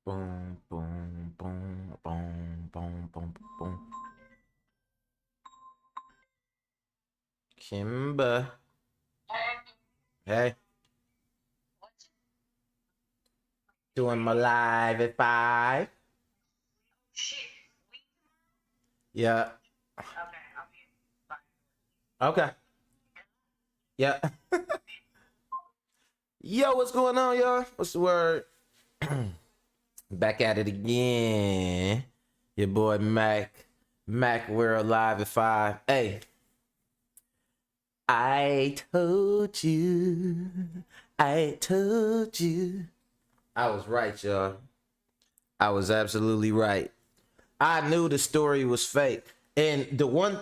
Boom, boom, boom, boom, boom, boom, boom. Kimba. Hey, doing my live at 5. Yeah. Okay. Yeah. Yo, what's going on, y'all? What's the word? Back at it again. Your boy Mac. Mac World Live at 5. Hey, I told you. I told you. I was right, y'all. I was absolutely right. I knew the story was fake. And the one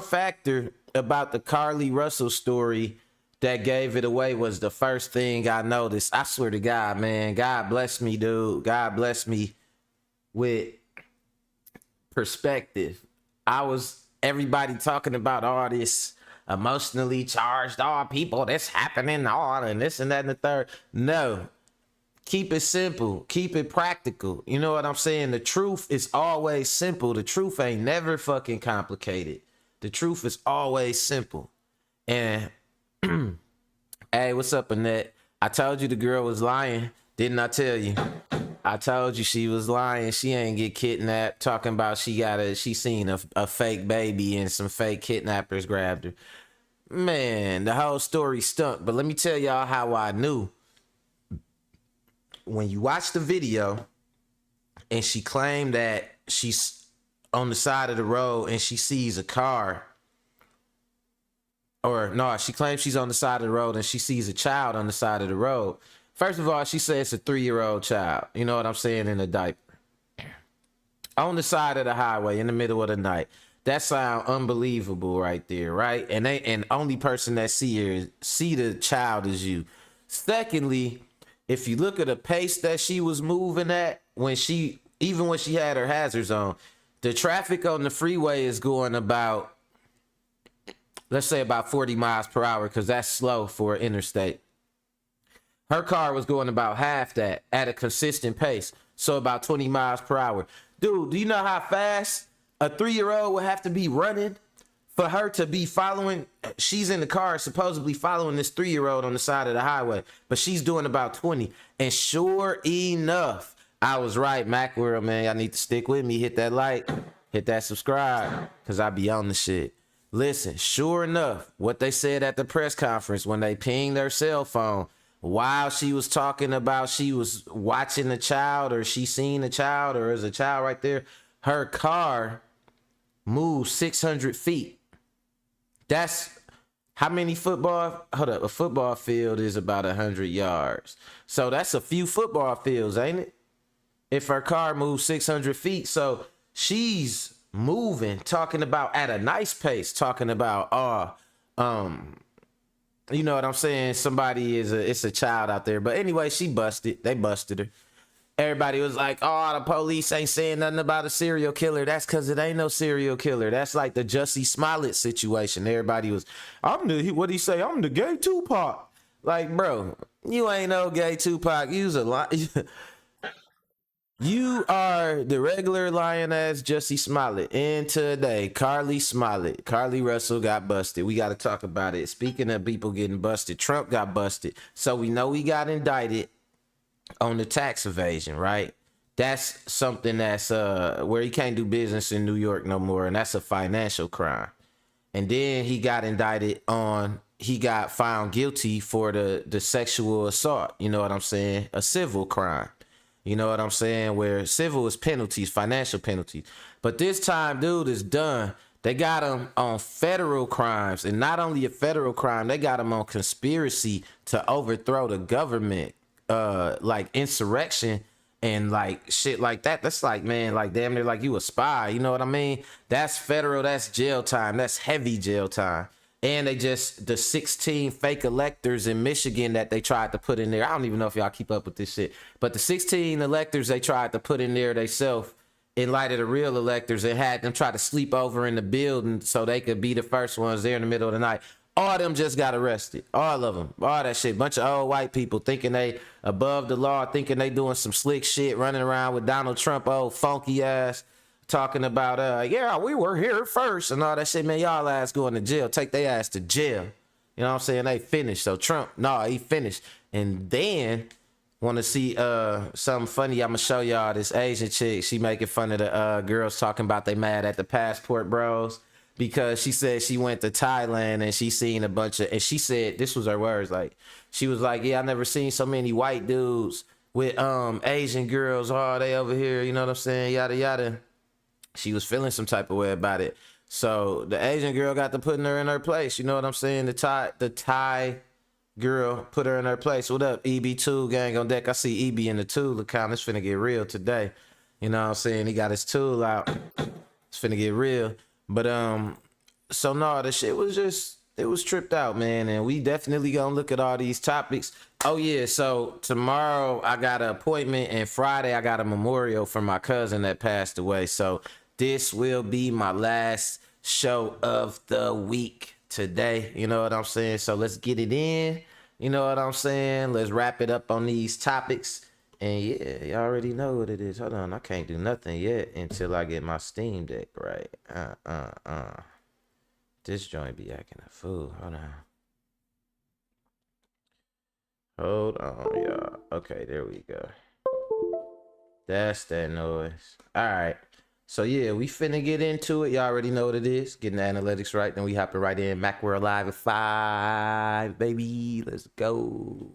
factor about the Carlee Russell story that gave it away was the first thing I noticed. I swear to God, man, God bless me, dude. God bless me with perspective. I was everybody talking about all this emotionally charged, all people, this happening, all and this and that and the third. No, keep it simple, keep it practical. You know what I'm saying? The truth is always simple. The truth ain't never fucking complicated. The truth is always simple. And hey, what's up, Annette? I told you the girl was lying. Didn't I tell you? I told you she was lying. She ain't get kidnapped. Talking about she seen a fake baby and some fake kidnappers grabbed her. Man, the whole story stunk. But let me tell y'all how I knew. When you watch the video and she claimed that she's on the side of the road and she sees a car, or no, she claims she's on the side of the road and she sees a child on the side of the road. First of all, she says it's a 3-year-old child. You know what I'm saying? In a diaper. On the side of the highway in the middle of the night. That sound unbelievable right there, right? And only person that see the child is you. Secondly, if you look at the pace that she was moving at even when she had her hazards on, the traffic on the freeway is going about, let's say about 40 miles per hour, because that's slow for an interstate. Her car was going about half that at a consistent pace. So about 20 miles per hour. Dude, do you know how fast a 3-year-old would have to be running for her to be following? She's in the car supposedly following this 3-year-old on the side of the highway, but she's doing about 20. And sure enough, I was right, Macworld, man. Y'all need to stick with me. Hit that like, hit that subscribe, because I be on the shit. Listen, sure enough, what they said at the press conference when they pinged their cell phone, while she was talking about she was watching a child or she seen a child or there's a child right there, her car moved 600 feet. That's how many football? Hold up, a football field is about 100 yards. So that's a few football fields, ain't it? If her car moves 600 feet. So she's moving, talking about at a nice pace, talking about, you know what I'm saying? It's a child out there. But anyway, she busted. They busted her. Everybody was like, oh, the police ain't saying nothing about a serial killer. That's because it ain't no serial killer. That's like the Jussie Smollett situation. Everybody was, what'd he say? I'm the gay Tupac. Like, bro, you ain't no gay Tupac. You's a lot. You are the regular lion ass Jussie Smollett. And today, Carlee Russell got busted. We got to talk about it. Speaking of people getting busted, Trump got busted. So we know he got indicted on the tax evasion, right? That's something that's where he can't do business in New York no more, and that's a financial crime. And then he got he got found guilty for the sexual assault. You know what I'm saying? A civil crime. You know what I'm saying? Where civil is penalties, financial penalties. But this time, dude, is done. They got him on federal crimes. And not only a federal crime, they got him on conspiracy to overthrow the government, like insurrection and like shit like that. That's like, man, like damn near like you a spy. You know what I mean? That's federal. That's jail time. That's heavy jail time. And the 16 fake electors in Michigan that they tried to put in there. I don't even know if y'all keep up with this shit. But the 16 electors they tried to put in there themselves in light of the real electors and had them try to sleep over in the building so they could be the first ones there in the middle of the night. All of them just got arrested. All of them. All that shit. Bunch of old white people thinking they above the law, thinking they doing some slick shit, running around with Donald Trump, old funky ass, talking about, yeah, we were here first and all that shit. Man, y'all ass going to jail. Take their ass to jail. You know what I'm saying? They finished. So Trump, no, he finished. And then want to see something funny? I'm gonna show y'all this Asian chick. She making fun of the girls talking about they mad at the passport bros because she said she went to Thailand and she seen a bunch of, and she said this was her words, like she was like, yeah, I never seen so many white dudes with Asian girls. Oh, they over here, you know what I'm saying? Yada yada. She was feeling some type of way about it. So the Asian girl got to putting her in her place. You know what I'm saying? The Thai girl put her in her place. What up, EB2 gang on deck? I see EB in the tool account. It's finna get real today. You know what I'm saying? He got his tool out. It's finna get real. But so no, the shit was just, it was tripped out, man. And we definitely gonna look at all these topics. Oh yeah, so tomorrow I got an appointment and Friday I got a memorial for my cousin that passed away. So this will be my last show of the week today. You know what I'm saying? So let's get it in. You know what I'm saying? Let's wrap it up on these topics. And yeah, you already know what it is. Hold on, I can't do nothing yet until I get my Steam Deck right. This joint be acting a fool. Hold on, y'all. Okay, there we go. That's that noise. All right. So yeah, we finna get into it. Y'all already know what it is. Getting the analytics right. Then we hopping right in. Macworld Live at 5, baby. Let's go.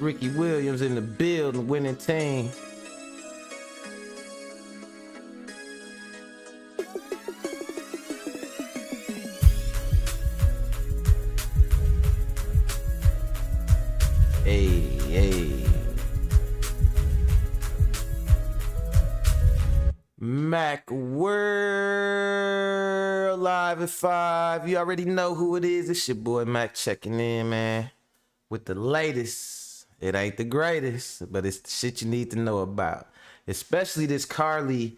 Ricky Williams in the building, winning team. Hey. Mac World Live at 5. You already know who it is. It's your boy Mac checking in, man, with the latest. It ain't the greatest, but it's the shit you need to know about. Especially this Carlee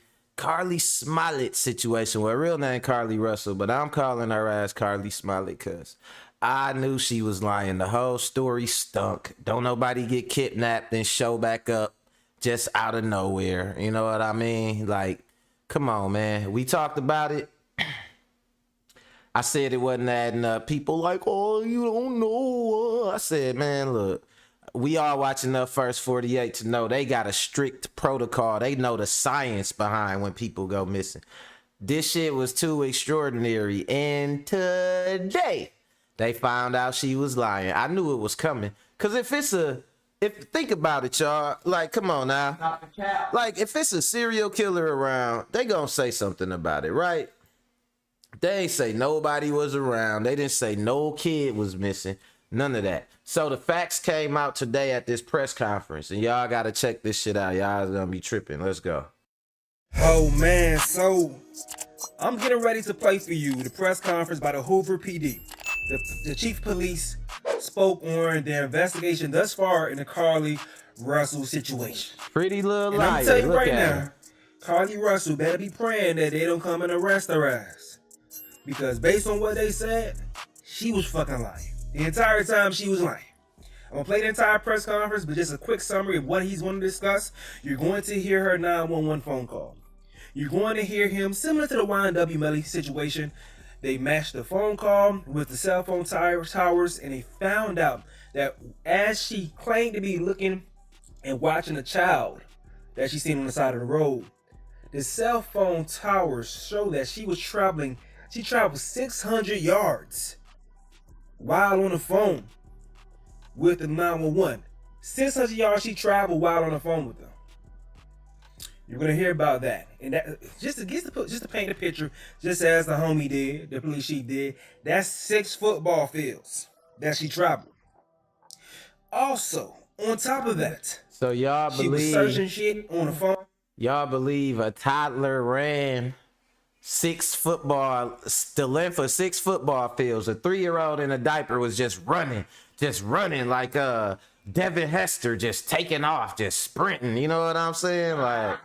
Smollett situation. Well, her real name Carlee Russell, but I'm calling her ass Carlee Smollett because I knew she was lying. The whole story stunk. Don't nobody get kidnapped and show back up just out of nowhere. You know what I mean? Like, come on, man. We talked about it. I said it wasn't adding up. People like, oh, you don't know. I said, man, look, we all watching the first 48 to know they got a strict protocol. They know the science behind when people go missing. This shit was too extraordinary. And today, they found out she was lying. I knew it was coming. Because think about it, y'all. Like, come on now. Like, if it's a serial killer around, they gonna say something about it, right? They ain't say nobody was around. They didn't say no kid was missing. None of that. So the facts came out today at this press conference. And y'all got to check this shit out. Y'all is going to be tripping. Let's go. Oh, man. So I'm getting ready to play for you the press conference by the Hoover PD. The chief of police spoke on their investigation thus far in the Carlee Russell situation. Pretty little liar. And I'm telling you right now, Carlee Russell better be praying that they don't come and arrest her ass. Because based on what they said, she was fucking lying. The entire time she was lying. I'm going to play the entire press conference, but just a quick summary of what he's going to discuss. You're going to hear her 911 phone call. You're going to hear him, similar to the YNW Melly situation, they matched the phone call with the cell phone towers, and they found out that as she claimed to be looking and watching a child that she seen on the side of the road, the cell phone towers show that she traveled 600 yards while on the phone with the 911. 600 yards she traveled while on the phone with them. You're gonna hear about that, and that just to paint a picture, just as the homie did, the police chief did. That's 6 football fields that she traveled. Also, on top of that, so y'all she was searching shit on the phone. Y'all believe a toddler ran the length of 6 football fields. A 3-year-old in a diaper was just running like Devin Hester, just taking off, just sprinting. You know what I'm saying? Like,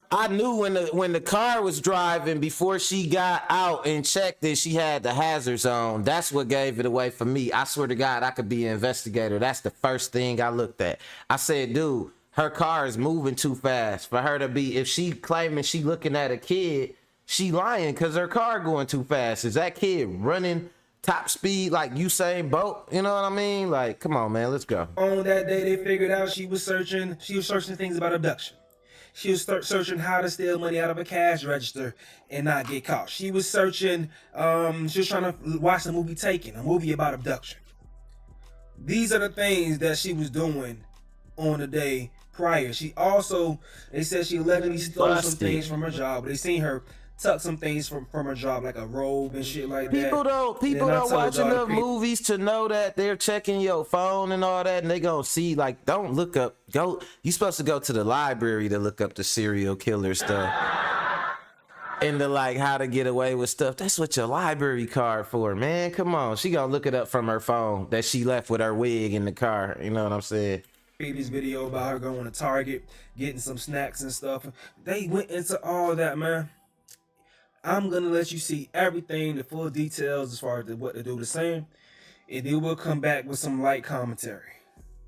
I knew when the car was driving before she got out and checked that she had the hazards on. That's what gave it away for me. I swear to God, I could be an investigator. That's the first thing I looked at. I said, dude, her car is moving too fast for her to be. If she claiming she looking at a kid, she lying because her car going too fast. Is that kid running top speed like Usain Bolt? You know what I mean? Like, come on, man, let's go. On that day, they figured out she was searching things about abduction. She was searching how to steal money out of a cash register and not get caught. She was searching, she was trying to watch the movie Taken, a movie about abduction. These are the things that she was doing on the day prior. They said she allegedly stole some things from her job. They seen her tuck some things from her job, like a robe and shit like that. People don't watch enough movies to know that they're checking your phone and all that, and they gonna see, like, don't look up. You supposed to go to the library to look up the serial killer stuff. And the, like, how to get away with stuff. That's what your library card for, man. Come on. She gonna look it up from her phone that she left with her wig in the car. You know what I'm saying? Previous video about her going to Target, getting some snacks and stuff. They went into all that, man. I'm gonna let you see everything, the full details as far as what the dude is saying, and then we'll come back with some light commentary.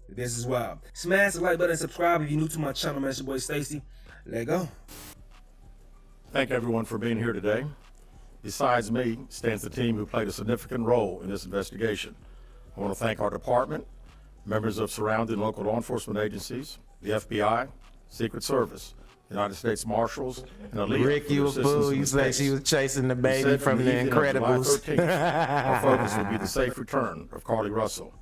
This is wild. Smash the like button and subscribe if you're new to my channel, man. It's your boy Stacy. Let go. Thank everyone for being here today. Besides me stands the team who played a significant role in this investigation. I want to thank our department, members of surrounding local law enforcement agencies, the FBI, Secret Service, United States Marshals, and ALEA. Rick, you a fool. You say she was chasing the baby from The Incredibles. Our focus will be the safe return of Carlee Russell.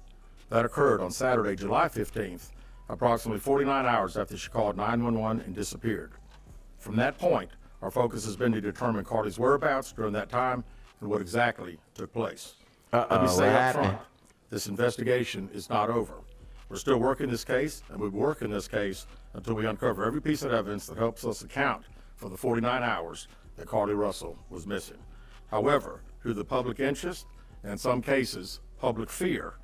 That occurred on Saturday, July 15th, approximately 49 hours after she called 911 and disappeared. From that point, our focus has been to determine Carlee's whereabouts during that time and what exactly took place. Let me say up front, this investigation is not over. We're still working this case, and we'll be working this case until we uncover every piece of evidence that helps us account for the 49 hours that Carlee Russell was missing. However, through the public interest, and in some cases, public fear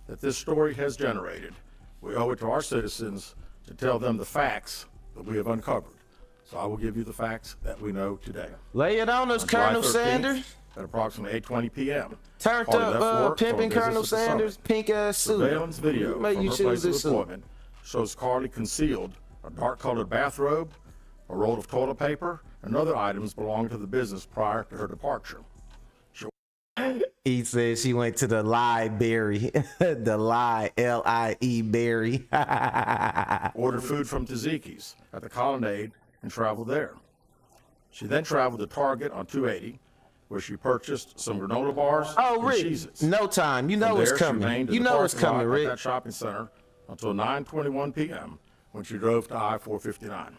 that this story has generated, we owe it to our citizens to tell them the facts that we have uncovered. So I will give you the facts that we know today. Lay it on us, Colonel Sanders. At approximately 8:20 p.m. Turned up, pimping Colonel Sanders, pink ass suit. Surveillance video from her place of employment shows Carlee concealed a dark-colored bathrobe, a roll of toilet paper, and other items belonging to the business prior to her departure. He said she went to the library, the lie, L-I-E berry. Ordered food from Taziki's at the Colonnade and traveled there. She then traveled to Target on 280, where she purchased some granola bars Oh, and Rick, Cheez-Its. no time. You know From it's there, she coming. remained in You the know it's parking lot coming, at Rick. that shopping center until 9:21 p.m. when she drove to I-459.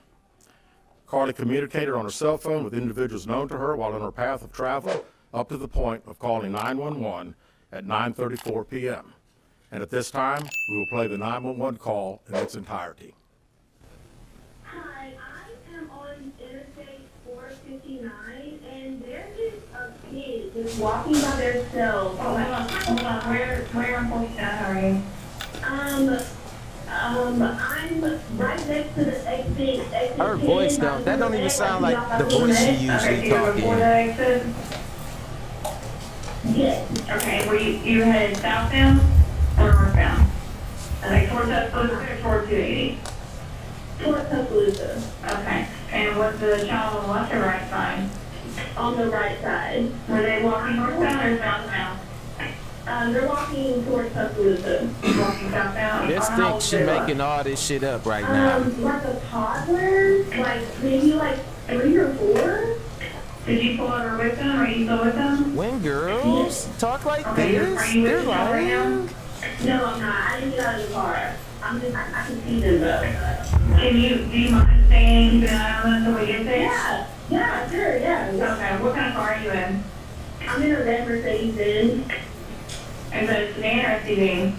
Carlee communicated on her cell phone with individuals known to her while on her path of travel, up to the point of calling 911 at 9:34 p.m. And at this time, we will play the 911 call in its entirety. Hi, I am on Interstate 459, and there is a kid just walking by themselves. Hold on. Where on 49 are you? I'm right next to the exit. Her voice that don't even sound like the voice she usually Okay, so talk before in. the exit? Yes. Okay, were you headed southbound or northbound? Like towards Tuscaloosa or towards 280? Towards Tuscaloosa. Okay, and was the child on the left or right side? On the right side. Were they walking northbound or southbound? They're walking towards Tuscaloosa. Walking southbound? This How think old she they look? making all this shit up right now. Like a toddler, like maybe like 3 or 4. Did you pull over with them? Are you still with them? When girls talk like Okay, are this, you with they're the child right now? lying. No, I'm not. I didn't get out of the car. I can see them though. Do you mind staying, keeping an eye on them until we get there? Yeah, sure, yeah. Okay, what kind of car are you in? I'm in a red Mercedes-Benz Is it a sedan or a SUV?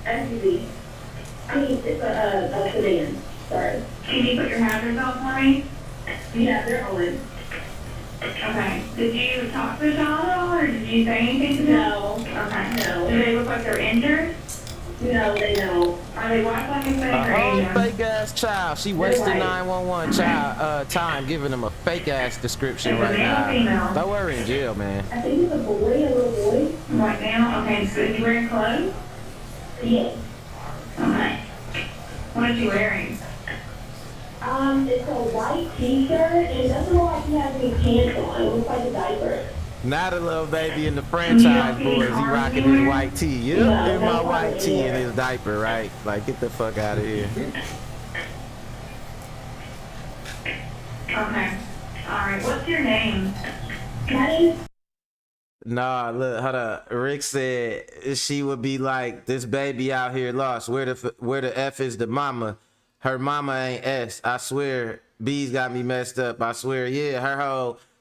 SUV. I mean, it's a sedan. Sorry. Can you put your hazards on for me? Yeah, they're on. Okay. Did you talk to the child at all, or did you say anything to them? No. Okay. No. Do they look like they're injured? No, they don't. Are they white, black, and A or whole Asian? fake ass child. She wasting right. 911 child time giving them a fake ass description Is it right male or now. female? Throw her in jail, man. I think it's a boy, a little boy. White now? Okay, so is he wearing clothes? Yes. Okay. What is he wearing? It's a white t-shirt, and it doesn't look like he has any pants on. It looks like a diaper. Not a little baby in the franchise boys. He rocking his white tee. Yep, No, in my that's white not tee it. and his diaper, right? Like, get the fuck out of here. Okay. Alright, what's your name? My name's Nah, look, hold up. Rick said she would be like, this baby out here lost. Where the F is the mama? Her mama ain't S. I swear, B's got me messed up. I swear, yeah,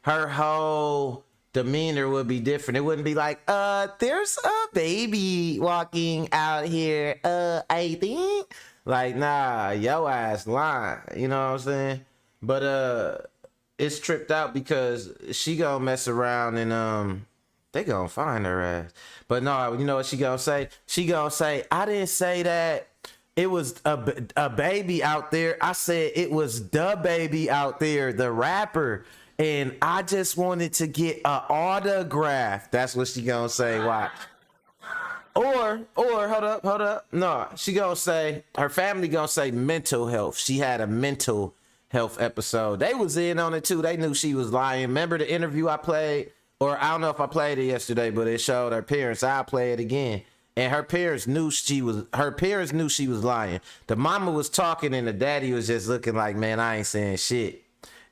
her whole demeanor would be different. It wouldn't be like, there's a baby walking out here. I think. Like, nah, yo ass lying. You know what I'm saying? But it's tripped out because she gonna mess around and they gonna find her ass. But no, you know what she gonna say? She gonna say, I didn't say that it was a baby out there. I said it was the baby out there, the rapper. And I just wanted to get an autograph. That's what she gonna say. Why? Or hold up. No, she gonna say, her family gonna say mental health. She had a mental health episode. They was in on it too. They knew she was lying. Remember the interview I played? Or I don't know if I played it yesterday, but it showed her parents. I'll play it again. And her parents knew she was lying. The mama was talking and the daddy was just looking like, man, I ain't saying shit.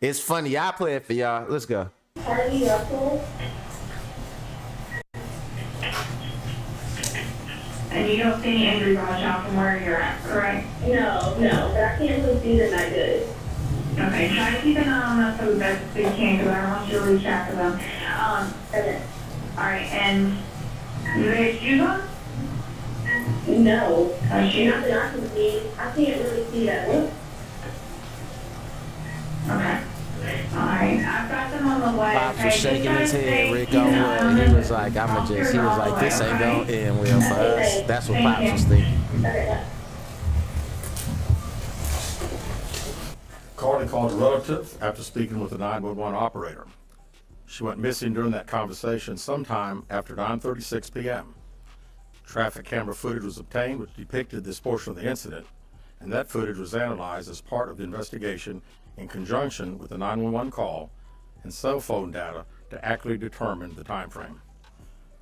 It's funny. I'll play it for y'all. Let's go. Carlee Russell. And you don't see any injuries on the child from where you're at, correct? No, but I can't really see them that good. Okay, try to keep an eye on them so best as you can, because I don't want you to lose track of them. Okay. Alright, and do they have shoes on? No. Shoes? Not that I can see. I can't really see that. Look. Okay. Alright, I've got them on the way. Pops Okay, was just shaking try his to head, stay- Rick keep an on eye what? on He them. was like, this ain't All gonna the end way, well for us. Okay. That's what Thank Pops you. was thinking. Okay. Carlee called a relative after speaking with the 911 operator. She went missing during that conversation sometime after 9:36 p.m. Traffic camera footage was obtained which depicted this portion of the incident, and that footage was analyzed as part of the investigation in conjunction with the 911 call and cell phone data to accurately determine the time frame.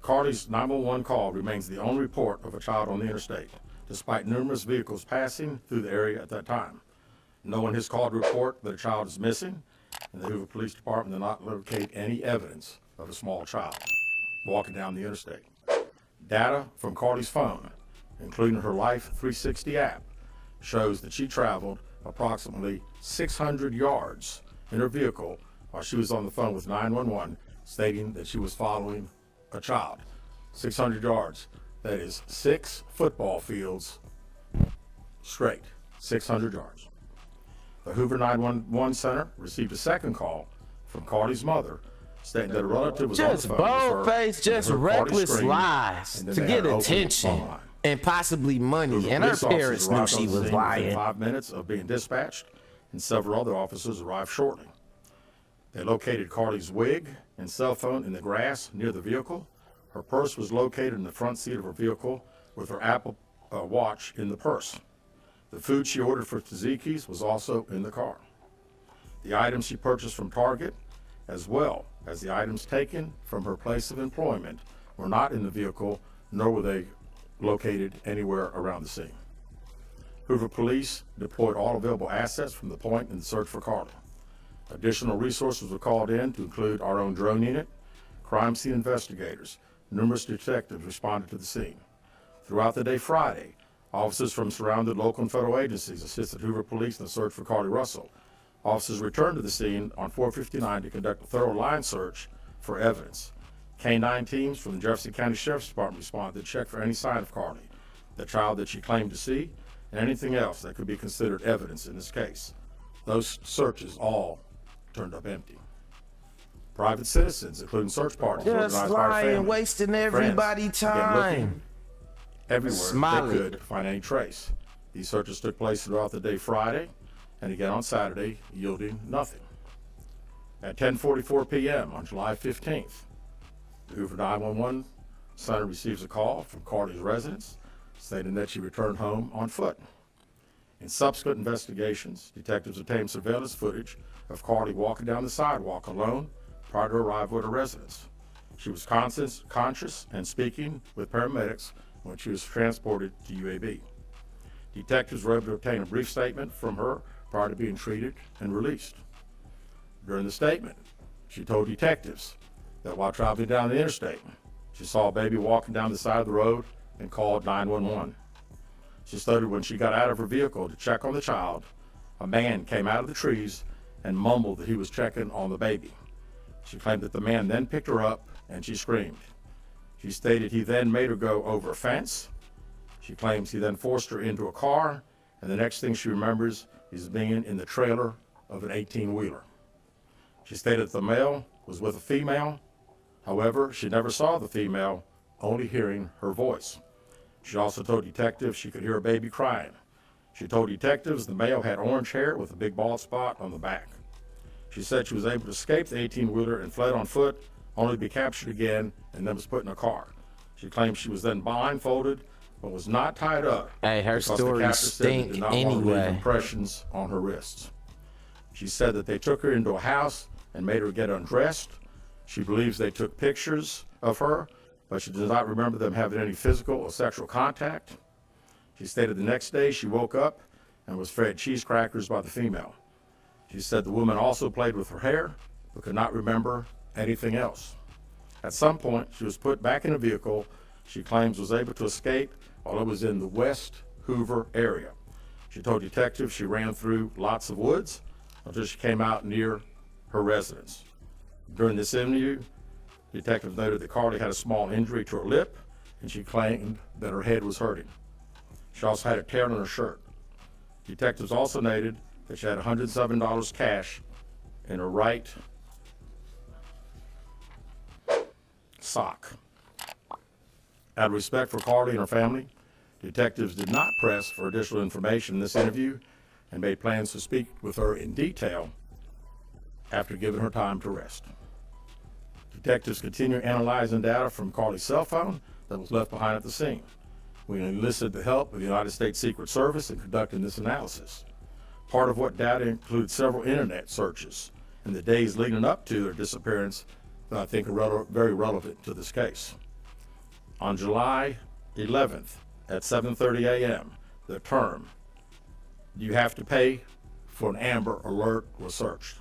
Carlee's 911 call remains the only report of a child on the interstate, despite numerous vehicles passing through the area at that time. No one has called to report that a child is missing, and the Hoover Police Department did not locate any evidence of a small child walking down the interstate. Data from Carlee's phone, including her Life 360 app, shows that she traveled approximately 600 yards in her vehicle while she was on the phone with 911, stating that she was following a child. 600 yards. That is 6 football fields straight. 600 yards. The Hoover 911 Center received a second call from Carlee's mother, stating that a relative was Just on the phone with her bold-faced, just and heard Carlee reckless scream, lies and then to they get had an open attention phone line. and possibly money. Hoover And her police officers parents knew arrived she on the was scene within lying. 5 minutes of being dispatched, and several other officers arrived shortly. They located Carlee's wig and cell phone in the grass near the vehicle. Her purse was located in the front seat of her vehicle with her Apple Watch in the purse. The food she ordered for Tzatziki's was also in the car. The items she purchased from Target, as well as the items taken from her place of employment, were not in the vehicle, nor were they located anywhere around the scene. Hoover Police deployed all available assets from the point in the search for Carlee. Additional resources were called in to include our own drone unit, crime scene investigators. Numerous detectives responded to the scene. Throughout the day Friday, officers from surrounding local and federal agencies assisted Hoover Police in the search for Carlee Russell. Officers returned to the scene on 459 to conduct a thorough line search for evidence. K-9 teams from the Jefferson County Sheriff's Department responded to check for any sign of Carlee, the child that she claimed to see, and anything else that could be considered evidence in this case. Those searches all turned up empty. Private citizens, including search parties Just organized by our lying, family, wasting everybody friends, began looking time. everywhere Smiley. they could to find any trace. These searches took place throughout the day Friday and again on Saturday, yielding nothing. At 10:44 p.m. on July 15th, the Hoover 911 Center receives a call from Carlee's residence stating that she returned home on foot. In subsequent investigations, detectives obtained surveillance footage of Carlee walking down the sidewalk alone prior to arrival at her residence. She was conscious and speaking with paramedics when she was transported to UAB. Detectives were able to obtain a brief statement from her prior to being treated and released. During the statement, she told detectives that while traveling down the interstate, she saw a baby walking down the side of the road and called 911. She stated when she got out of her vehicle to check on the child, a man came out of the trees and mumbled that he was checking on the baby. She claimed that the man then picked her up and she screamed. She stated he then made her go over a fence. She claims he then forced her into a car, and the next thing she remembers is being in the trailer of an 18-wheeler. She stated that the male was with a female. However, she never saw the female, only hearing her voice. She also told detectives she could hear a baby crying. She told detectives the male had orange hair with a big bald spot on the back. She said she was able to escape the 18-wheeler and fled on foot, only to be captured again and then was put in a car. She claimed she was then blindfolded but was not tied up. Hey, her because the stories captor said they stink did not want to leave anyway. impressions on her wrists. She said that they took her into a house and made her get undressed. She believes they took pictures of her, but she does not remember them having any physical or sexual contact. She stated the next day she woke up and was fed cheese crackers by the female. She said the woman also played with her hair, but could not remember anything else. At some point, she was put back in a vehicle she claims was able to escape while it was in the West Hoover area. She told detectives she ran through lots of woods until she came out near her residence. During this interview, detectives noted that Carlee had a small injury to her lip, and she claimed that her head was hurting. She also had a tear on her shirt. Detectives also noted that she had $107 cash in her right sock. Out of respect for Carlee and her family, detectives did not press for additional information in this interview and made plans to speak with her in detail after giving her time to rest. Detectives continue analyzing data from Carlee's cell phone that was left behind at the scene. We enlisted the help of the United States Secret Service in conducting this analysis. Part of what data includes several internet searches in the days leading up to their disappearance that I think are very relevant to this case. On July 11th at 7:30 a.m., the term "you have to pay for an Amber Alert" was searched.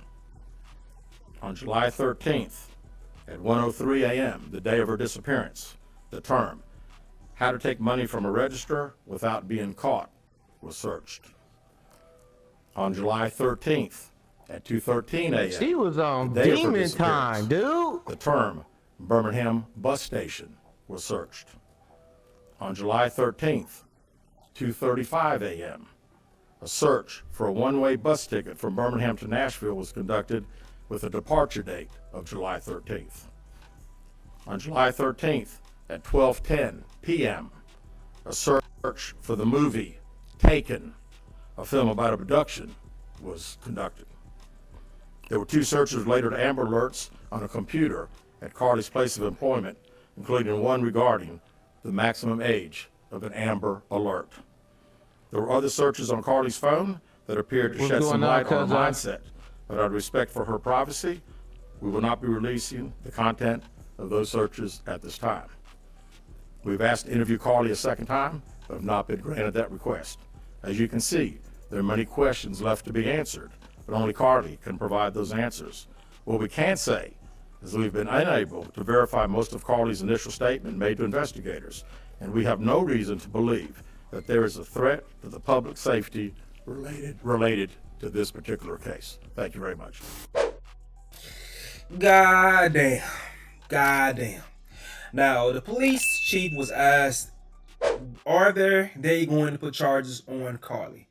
On July 13th at 1:03 a.m., the day of her disappearance, the term "how to take money from a register without being caught" was searched. On July 13th at 2:13 a.m., She was on the day of her demon disappearance, time, dude. the term "Birmingham Bus Station" was searched. On July 13th, 2:35 a.m., a search for a one-way bus ticket from Birmingham to Nashville was conducted with a departure date of July 13th. On July 13th at 12:10 p.m., a search for the movie Taken, a film about abduction, was conducted. There were 2 searches related to Amber Alerts on a computer at Carlee's place of employment, including one regarding the maximum age of an Amber Alert. There were other searches on Carlee's phone that appeared to shed some light on her mindset, but out of respect for her privacy, we will not be releasing the content of those searches at this time. We've asked to interview Carlee a second time, but have not been granted that request. As you can see, there are many questions left to be answered, but only Carlee can provide those answers. What we can say is that we've been unable to verify most of Carlee's initial statement made to investigators, and we have no reason to believe that there is a threat to the public safety related to this particular case. Thank you very much. Goddamn. Goddamn. Now, the police chief was asked, are they going to put charges on Carlee?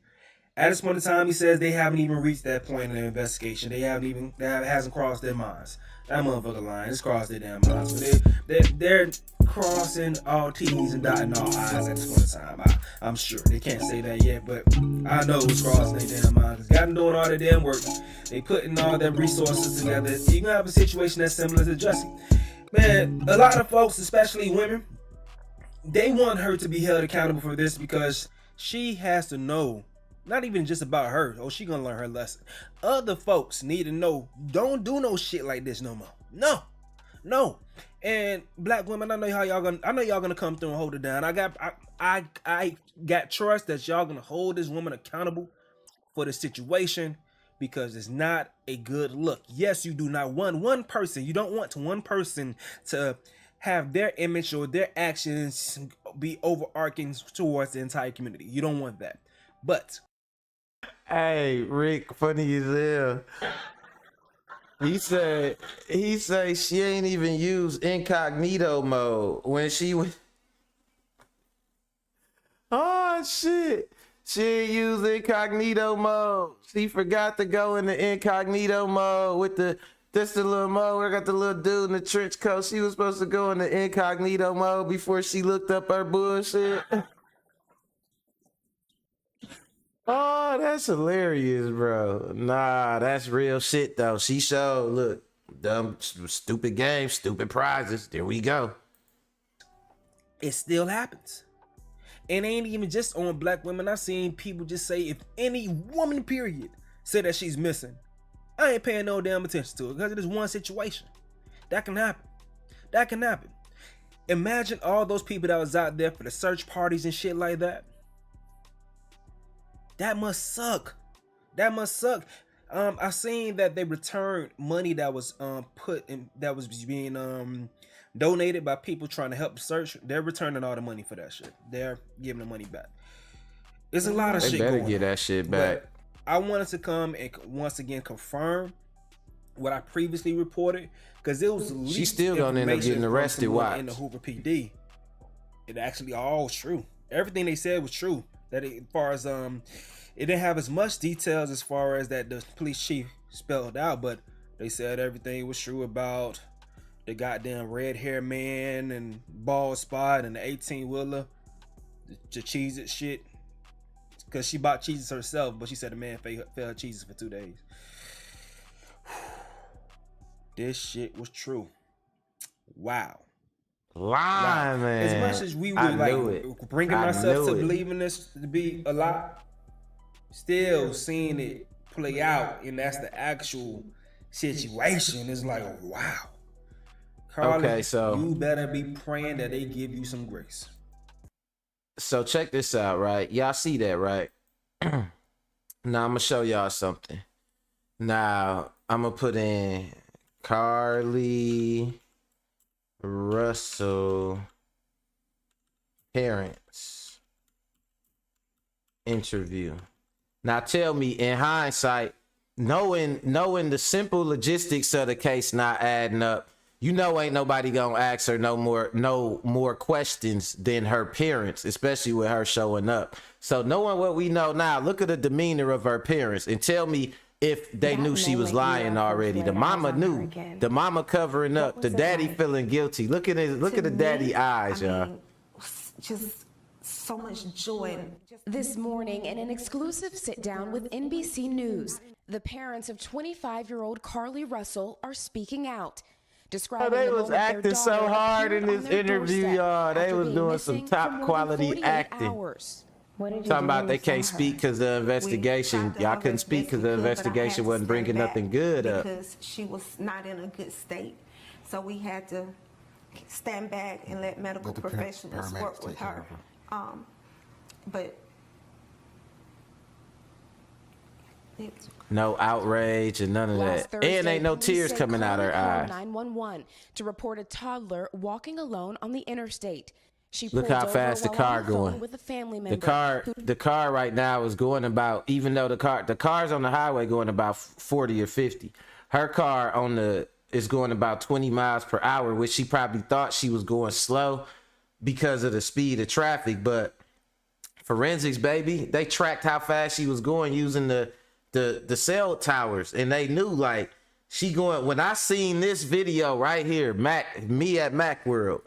At this point in time, he says they haven't even reached that point in their investigation. That hasn't crossed their minds. That motherfucker line, it's crossed their damn minds. But they're crossing all T's and dotting all I's at this point in time. I'm sure. They can't say that yet, but I know it's crossing their damn minds. Got them doing all their damn work. They putting all their resources together. You can have a situation that's similar to Jesse. Man, a lot of folks, especially women, they want her to be held accountable for this because she has to know, not even just about her. Oh, she gonna learn her lesson. Other folks need to know, don't do no shit like this no more. No. And black women, I know y'all gonna come through and hold it down. I got trust that y'all gonna hold this woman accountable for the situation, because it's not a good look. Yes, you do not want one person. You don't want one person to have their image or their actions be overarching towards the entire community. You don't want that. But Hey, Rick, funny as hell. He said she ain't even used incognito mode when she was. Oh shit. She ain't used incognito mode. She forgot to go into incognito mode with the little mode where I got the little dude in the trench coat. She was supposed to go into incognito mode before she looked up her bullshit. Oh, that's hilarious, bro. Nah, that's real shit though. She showed, look, dumb, stupid games, stupid prizes. There we go. it still happens. And it ain't even just on black women. I've seen people just say, if any woman, period, say that she's missing, I ain't paying no damn attention to it, because it is one situation. That can happen. That can happen. Imagine all those people that was out there for the search parties and shit like that. That must suck. That must suck. I seen that they returned money that was that was being donated by people trying to help search. They're returning all the money for that shit. They're giving the money back. There's a lot of shit going on. They better get that shit back. But I wanted to come and once again confirm what I previously reported, because it was She's still gonna end up getting arrested. Watch. In the Hoover PD. It actually all true. Everything they said was true. That as far as it didn't have as much details as far as that the police chief spelled out, but they said everything was true about the goddamn red hair man and bald spot and the 18-wheeler, the Cheez-It shit. Because she bought Cheez-Its herself, but she said the man fed her Cheez-Its for 2 days. This shit was true. Wow. Lying, man. As much as we I would knew like it. bringing I myself knew to it. believing this to be a lie, still seeing it play out, and that's the actual situation. It's like, wow. Carlee, Okay, so- you better be praying that they give you some grace. So check this out, right? Y'all see that, right? Now I'm gonna show y'all something. Now I'm gonna put in Carlee Russell parents interview. Now tell me, in hindsight, knowing the simple logistics of the case not adding up, you know ain't nobody gonna ask her no more questions than her parents, especially with her showing up. So knowing what we know now, look at the demeanor of her parents and tell me if they knew she was lying already. The mama knew. The mama covering up. The daddy feeling guilty. Look at the daddy eyes, y'all. Just so much joy. This morning, in an exclusive sit-down with NBC News, the parents of 25-year-old Carlee Russell are speaking out, describing They the was moment their acting so daughter hard appeared in on this their interview, doorstep y'all. They after was being doing missing some for top more than quality 48 acting. hours. What did you Talking do about when they you saw can't her? speak because the investigation. We tried Y'all to couldn't speak because the investigate, but I investigation had to wasn't bringing stand back nothing good up. because she was not in a good state. So we had to stand back and let medical professionals work with her. But it's No outrage and none of Last that. Thursday, And ain't no police tears say coming out her Carlee called eyes. 911 to report a toddler walking alone on the interstate. She Look pulled how over fast the while car on the phone going. with a family The member. car right now is going about, even though the car's on the highway going about 40 or 50. Her car is going about 20 miles per hour, which she probably thought she was going slow because of the speed of traffic. But forensics, baby, they tracked how fast she was going using the cell towers, and they knew like she going. When I seen this video right here, me at Macworld,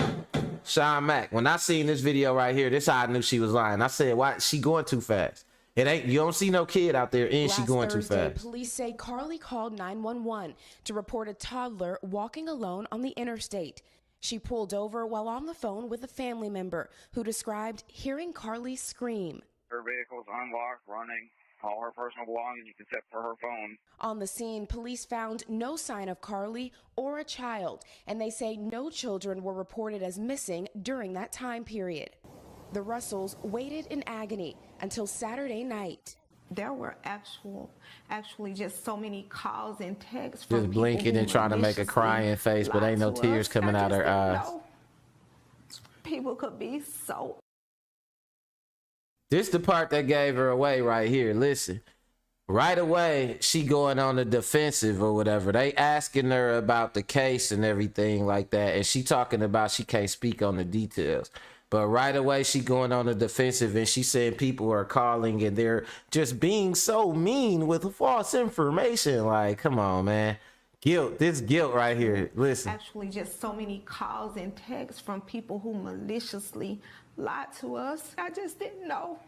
Sean Mack, when I seen this video right here, this how I knew she was lying. I said, why she going too fast? It ain't, you don't see no kid out there and she going Last Thursday, too fast. police say Carlee called 911 to report a toddler walking alone on the interstate. She pulled over while on the phone with a family member who described hearing Carlee scream. Her vehicle's unlocked, running, all her personal belongings except for her phone. On the scene, police found no sign of Carlee or a child, and they say no children were reported as missing during that time period. The Russells waited in agony until Saturday night. there were actually just so many calls and texts from Just people blinking who and trying to make a maliciously crying face, but ain't no lied to tears us. coming I out just her didn't eyes. know people could be so. This the part that gave her away right here. Listen, right away, she going on the defensive or whatever. They asking her about the case and everything like that. And she talking about she can't speak on the details. But right away, she going on the defensive and she saying people are calling and they're just being so mean with false information. Like, come on, man. Guilt, this guilt right here. Listen. Actually just so many calls and texts from people who maliciously lied to us. I just didn't know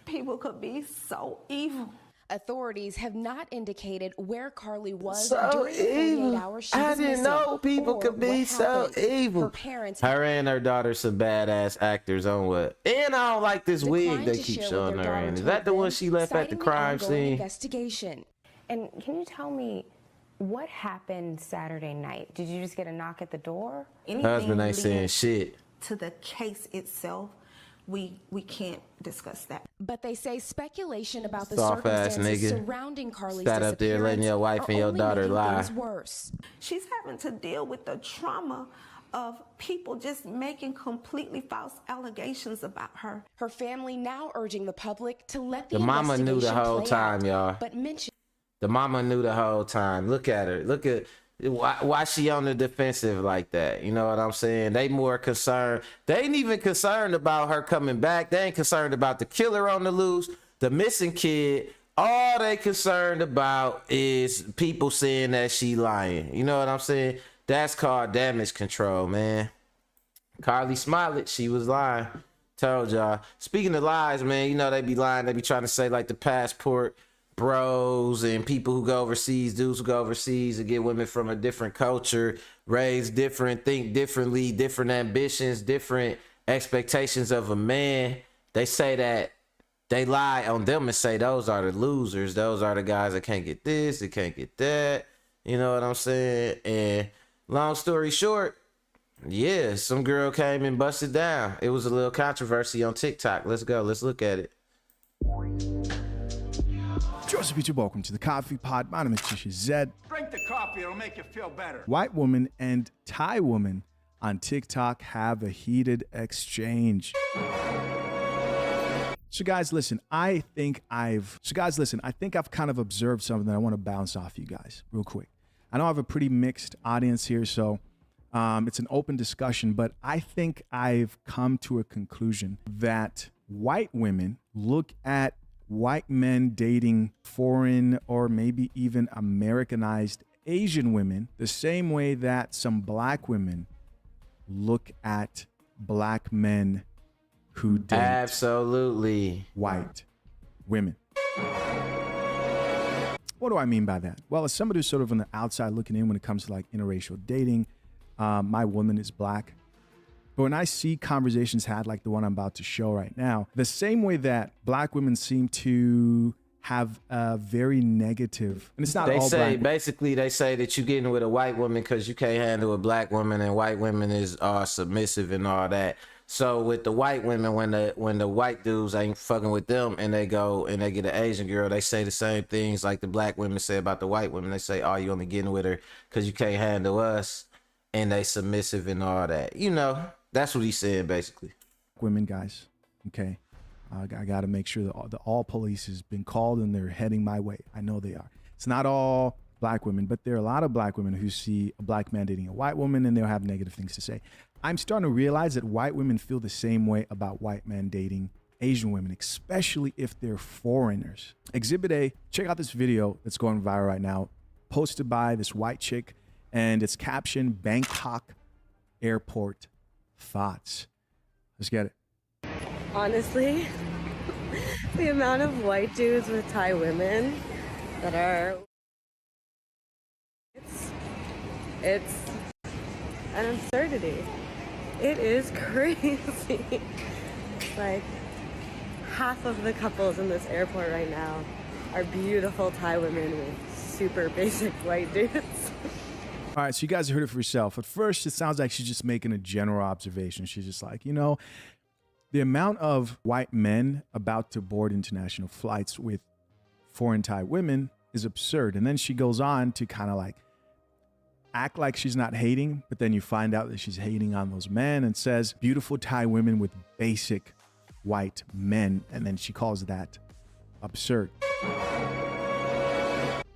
people could be so evil. Authorities have not indicated where Carlee was So during the 48 evil. hours she I was didn't missing, know people or could be what so happened. evil. Her parents Her and her daughter some badass actors on what? And I don't like this wig declined they to keep share showing what their her daughter in. Is told that the one them, she left at the citing crime ongoing scene? investigation. And can you tell me what happened Saturday night? Did you just get a knock at the door? Husband ain't saying leading shit. to the case itself, we can't discuss that. But they say speculation about the Soft-ass circumstances nigga. surrounding Carlee's Sat up there letting your wife disappearance and your are daughter only making lie. things worse. She's having to deal with the trauma of people just making completely false allegations about her. Her family now urging the public to let the The mama knew the investigation whole play time, out, y'all. but mention The mama knew the whole time. Look at her. Look at why she on the defensive like that. You know what I'm saying? They more concerned. They ain't even concerned about her coming back. They ain't concerned about the killer on the loose, the missing kid. All they concerned about is people saying that she lying. You know what I'm saying? That's called damage control, man. Carlee Smollett, she was lying. Told y'all. Speaking of lies, man, you know they be lying. They be trying to say like the passport bros and people who go overseas, dudes who go overseas and get women from a different culture, raised different, think differently, different ambitions, different expectations of a man. They say that they lie on them and say those are the losers. Those are the guys that can't get this, that can't get that. You know what I'm saying? And long story short, yeah, some girl came and busted down. It was a little controversy on TikTok. Let's go. Let's look at it. Joseph Beach, welcome to the Coffee Pod. My name is Tisha Zed. Drink the coffee, it'll make you feel better. White woman and Thai woman on TikTok have a heated exchange. So guys, listen, I think I've kind of observed something that I want to bounce off you guys real quick. I know I have a pretty mixed audience here, so it's an open discussion, but I think I've come to a conclusion that white women look at white men dating foreign or maybe even Americanized Asian women the same way that some black women look at black men who date absolutely white women. What do I mean by that? Well, as somebody who's sort of on the outside looking in when it comes to like interracial dating, my woman is black. But when I see conversations had like the one I'm about to show right now, the same way that black women seem to have a very negative, and it's not all black. Basically, they say that you getting with a white woman because you can't handle a black woman, and white women are submissive and all that. So with the white women, when the white dudes ain't fucking with them and they go and they get an Asian girl, they say the same things like the black women say about the white women. They say, oh, you only getting with her because you can't handle us, and they submissive and all that. You know, that's what he's saying basically. Women, guys, okay? I got to make sure that the all police has been called and they're heading my way. I know they are. It's not all black women, but there are a lot of black women who see a black man dating a white woman and they'll have negative things to say. I'm starting to realize that white women feel the same way about white men dating Asian women, especially if they're foreigners. Exhibit A, check out this video that's going viral right now, posted by this white chick, and it's captioned Bangkok Airport Thoughts. Let's get it. Honestly, the amount of white dudes with Thai women that are, it's an absurdity. It is crazy. Like, half of the couples in this airport right now are beautiful Thai women with super basic white dudes. All right, so you guys heard it for yourself. At first, it sounds like she's just making a general observation. She's just like, you know, the amount of white men about to board international flights with foreign Thai women is absurd. And then she goes on to kind of like act like she's not hating, but then you find out that she's hating on those men and says beautiful Thai women with basic white men. And then she calls that absurd.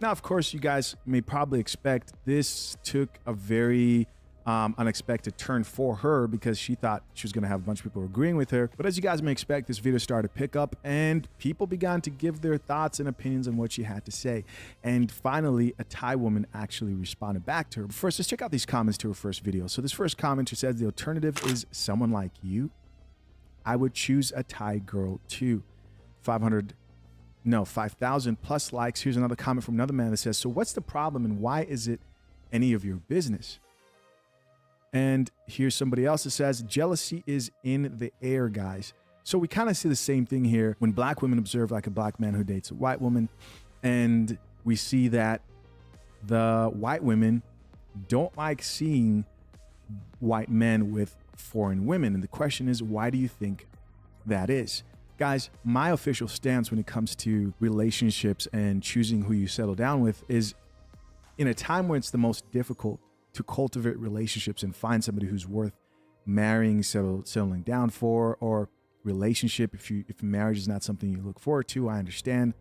Now, of course, you guys may probably expect this took a very unexpected turn for her because she thought she was going to have a bunch of people agreeing with her. But as you guys may expect, this video started to pick up and people began to give their thoughts and opinions on what she had to say. And finally, a Thai woman actually responded back to her. But first, let's check out these comments to her first video. So this first commenter says, the alternative is someone like you. I would choose a Thai girl too. 5,000 plus likes. Here's another comment from another man that says, so what's the problem and why is it any of your business? And here's somebody else that says, jealousy is in the air, guys. So we kind of see the same thing here when black women observe like a black man who dates a white woman. And we see that the white women don't like seeing white men with foreign women. And the question is, why do you think that is? Guys, my official stance when it comes to relationships and choosing who you settle down with is in a time where it's the most difficult to cultivate relationships and find somebody who's worth marrying, settling down for, or relationship. If marriage is not something you look forward to, I understand.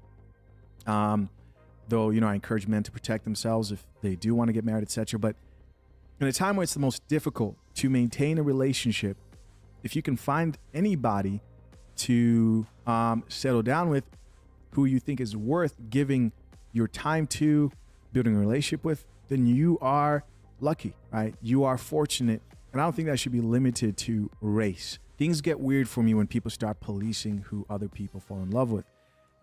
Though, you know, I encourage men to protect themselves if they do want to get married, etc. But in a time where it's the most difficult to maintain a relationship, if you can find anybody to settle down with who you think is worth giving your time to, building a relationship with, then you are lucky, right? You are fortunate. And I don't think that should be limited to race. Things get weird for me when people start policing who other people fall in love with.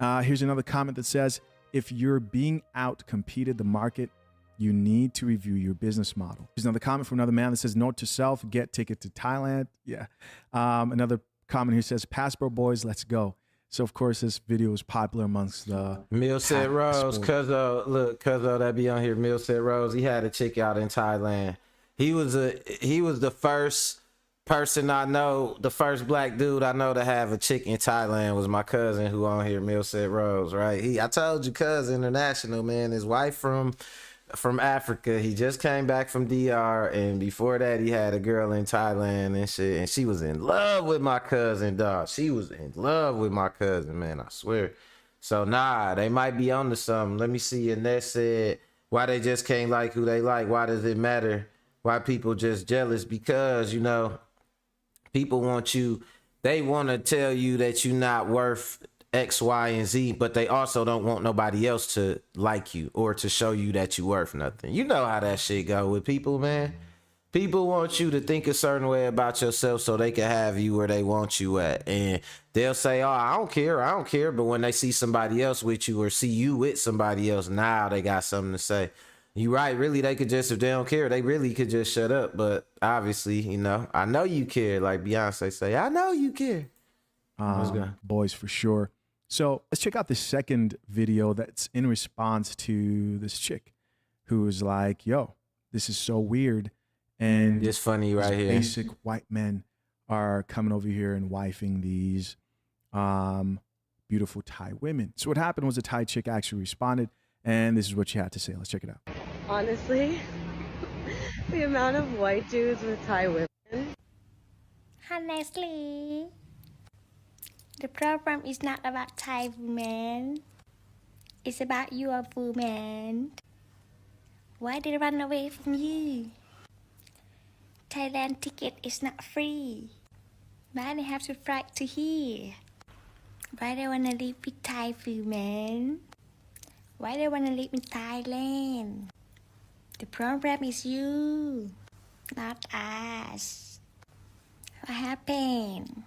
Here's another comment that says, if you're being out competed the market, you need to review your business model. There's another comment from another man that says, note to self, get ticket to Thailand. Yeah. Another comment here says, Passport boys, let's go. So of course this video is popular amongst the Millset Rose, Cuzzo that be on here, Millset Rose, he had a chick out in Thailand. He was the first person I know, the first black dude I know to have a chick in Thailand was my cousin who on here, Millset Rose, right? I told you, Cuz International, man, his wife from Africa. He just came back from DR, and before that he had a girl in Thailand and shit, and she was in love with my cousin, dog. She was in love with my cousin, man, I swear. So nah, they might be onto something. Let me see. And that said, why they just can't like who they like? Why does it matter? Why people just jealous? Because, you know, people want you, they want to tell you that you're not worth X, Y, and Z, but they also don't want nobody else to like you or to show you that you worth nothing. You know how that shit go with people, man. People want you to think a certain way about yourself so they can have you where they want you at. And they'll say, oh, I don't care. But when they see somebody else with you or see you with somebody else, now they got something to say. You right, really, they could just, if they don't care, they really could just shut up. But obviously, you know, I know you care. Like Beyonce say, I know you care. Boys, for sure. So let's check out the second video that's in response to this chick who was like, yo, this is so weird. And it's funny right here. Basic white men are coming over here and wifing these beautiful Thai women. So what happened was a Thai chick actually responded, and this is what she had to say. Let's check it out. Honestly, the amount of white dudes with Thai women. Honestly, the problem is not about Thai women. It's about your woman. Why they run away from you? Thailand ticket is not free. Why they have to fly to here? Why they wanna live with Thai women? Why they wanna live in Thailand? The problem is you, not us. What happened?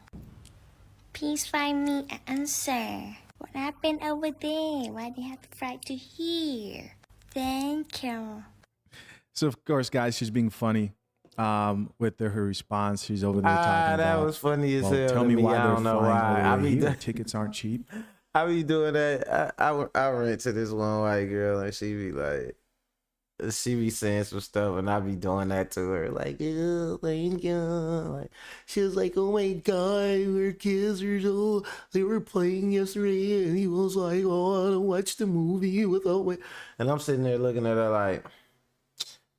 Please find me an answer. What happened over there? Why they have to fly to here? Thank you. So of course, guys, she's being funny with her response. She's over there talking that about, was funny as well, hell. tell me why I they're don't know flying why. over here. Tickets aren't cheap. I be doing that. I ran to this one white girl and she be like, she be saying some stuff and I be doing that to her. Like, yeah, thank you. Like, she was like, oh my God, we're kids or so. They were playing yesterday and he was like, oh, I want to watch the movie without me. And I'm sitting there looking at her like,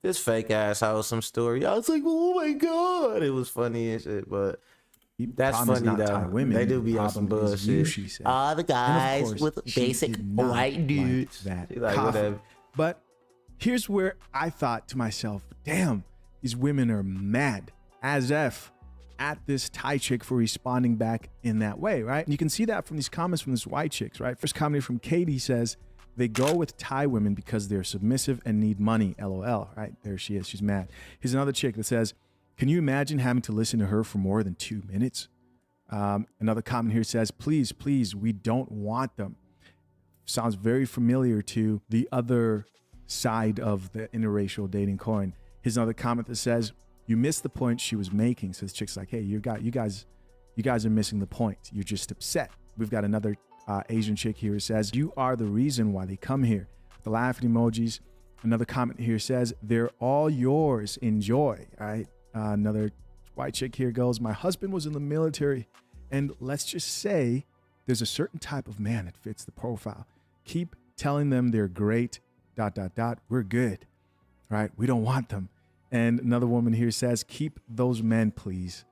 this fake ass wholesome story. I was like, oh my God. It was funny and shit, but that's funny though. Women. They do be on some bullshit. She said. All the guys with basic white dudes. That like whatever. But here's where I thought to myself, damn, these women are mad as F at this Thai chick for responding back in that way, right? And you can see that from these comments from this white chicks, right? First comment from Katie says, they go with Thai women because they're submissive and need money, LOL, right? There she is, she's mad. Here's another chick that says, can you imagine having to listen to her for more than 2 minutes? Another comment here says, please, please, we don't want them. Sounds very familiar to the other side of the interracial dating coin. Here's another comment that says, you missed the point she was making. So this chick's like, hey, you guys are missing the point. You're just upset. We've got another Asian chick here who says, you are the reason why they come here. The laughing emojis. Another comment here says, they're all yours. Enjoy. All right. Another white chick here goes, my husband was in the military. And let's just say there's a certain type of man that fits the profile. Keep telling them they're great, ... We're good, right? We don't want them. And another woman here says, keep those men, please.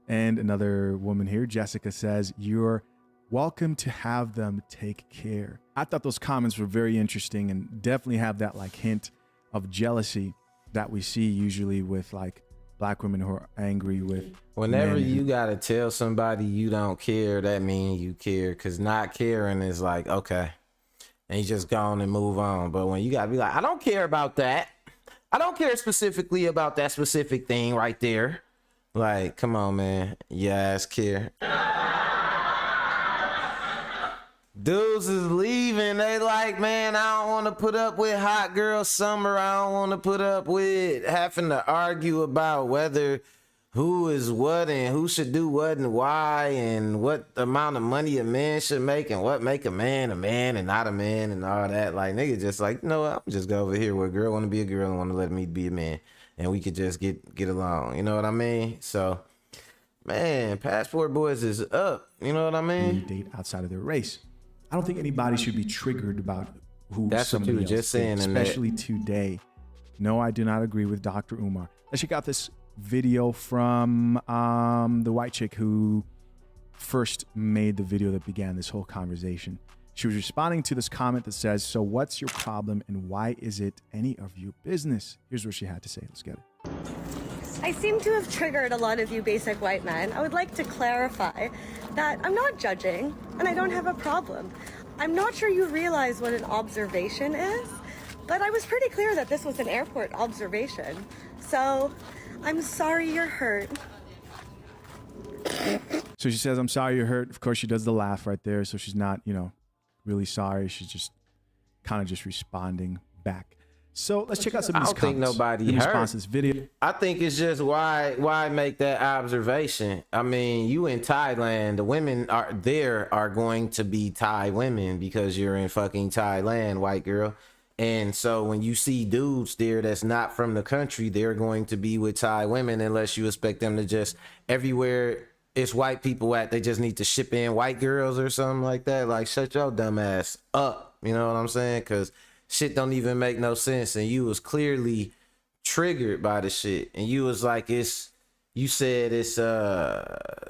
And another woman here, Jessica, says, you're welcome to have them. Take care. I thought those comments were very interesting and definitely have that like hint of jealousy that we see usually with like black women who are angry with. Whenever you gotta tell somebody you don't care, that means you care, because not caring is like, okay, and you just go on and move on. But when you gotta be like, I don't care about that, I don't care specifically about that specific thing right there, like, come on, man, your ass care. Dudes is leaving. They like, man, I don't want to put up with hot girl summer. I don't want to put up with having to argue about whether who is what and who should do what and why and what amount of money a man should make and what make a man and not a man and all that. Like, nigga just like, you know what? I'm just go over here where a girl want to be a girl and want to let me be a man. And we could just get along. You know what I mean? So, man, Passport Boys is up. You know what I mean? Date outside of their race. I don't think anybody should be triggered about who That's what you were just saying, especially today. No, I do not agree with Dr. Umar. Let's check out this video from the white chick who first made the video that began this whole conversation. She was responding to this comment that says, "So what's your problem and why is it any of your business?" Here's what she had to say. Let's get it. I seem to have triggered a lot of you basic white men. I would like to clarify that I'm not judging and I don't have a problem. I'm not sure you realize what an observation is, but I was pretty clear that this was an airport observation. So I'm sorry you're hurt. So she says, "I'm sorry you're hurt." Of course, she does the laugh right there. So she's not, really sorry. She's just kind of just responding back. So let's check out some of these comments. I don't think nobody in hurt. response to this video. I think it's just why make that observation? I mean, you in Thailand, the women are going to be Thai women because you're in fucking Thailand, white girl. And so when you see dudes there that's not from the country, they're going to be with Thai women unless you expect them to just everywhere it's white people at, they just need to ship in white girls or something like that. Like, shut your dumb ass up. You know what I'm saying? Because shit don't even make no sense. And you was clearly triggered by the shit. And you was like, you said it's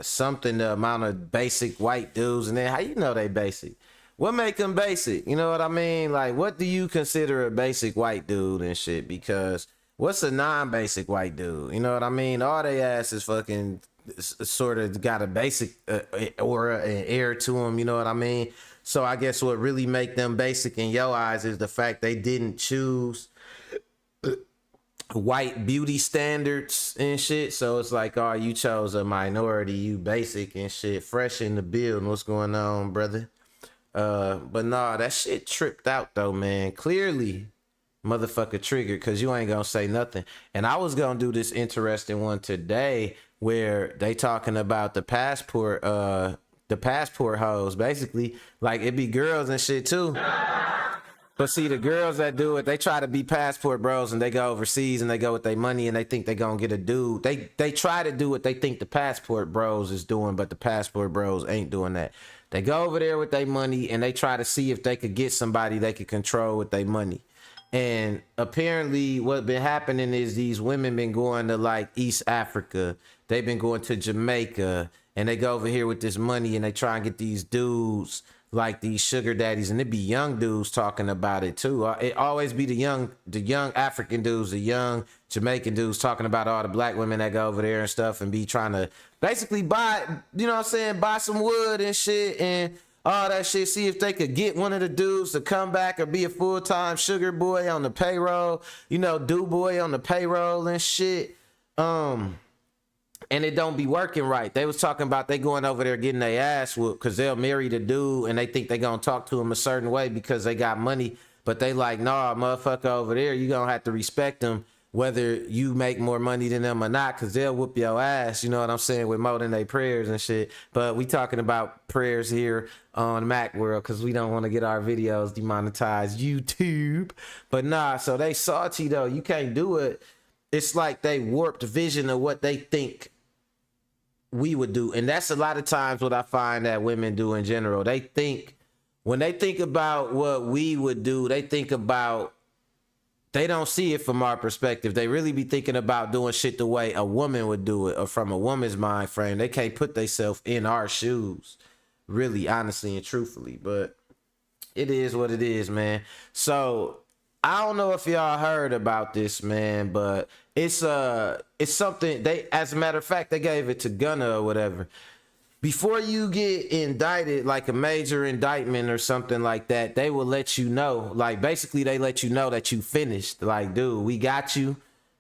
something, the amount of basic white dudes. And then how you know they basic? What make them basic? You know what I mean? Like, what do you consider a basic white dude and shit? Because what's a non-basic white dude? You know what I mean? All they ass is fucking sort of got a basic aura and air to them. You know what I mean? So I guess what really make them basic in your eyes is the fact they didn't choose white beauty standards and shit. So it's like, oh, you chose a minority, you basic and shit, fresh in the building. What's going on, brother? But nah, that shit tripped out though, man. Clearly motherfucker triggered because you ain't gonna say nothing. And I was gonna do this interesting one today where they talking about the passport hoes. Basically, like, it be girls and shit too. But see, the girls that do it, they try to be passport bros and they go overseas and they go with their money and they think they gonna get a dude. They try to do what they think the passport bros is doing, but the passport bros ain't doing that. They go over there with their money and they try to see if they could get somebody they could control with their money. And apparently what been happening is these women been going to like East Africa. They've been going to Jamaica and they go over here with this money and they try and get these dudes like these sugar daddies, and it be young dudes talking about it too. It always be the young African dudes, the young Jamaican dudes talking about all the black women that go over there and stuff and be trying to basically buy, you know what I'm saying, buy some wood and shit and all that shit. See if they could get one of the dudes to come back or be a full-time sugar boy on the payroll, do boy on the payroll and shit. And it don't be working right. They was talking about they going over there getting their ass whooped because they'll marry the dude and they think they gonna talk to him a certain way because they got money. But they like, nah, motherfucker over there, you gonna have to respect them whether you make more money than them or not, because they'll whoop your ass, you know what I'm saying, with more than they prayers and shit. But we talking about prayers here on Mac World because we don't want to get our videos demonetized, YouTube. But nah, so they salty though. You can't do it. It's like they warped vision of what they think we would do. And that's a lot of times what I find that women do in general. They think, when they think about what we would do, they don't see it from our perspective. They really be thinking about doing shit the way a woman would do it or from a woman's mind frame. They can't put themselves in our shoes, really, honestly and truthfully. But it is what it is, man. So I don't know if y'all heard about this, man, but it's something they, as a matter of fact, they gave it to Gunna or whatever. Before you get indicted, like a major indictment or something like that, they will let you know. Like, basically, they let you know that you finished. Like, dude, we got you.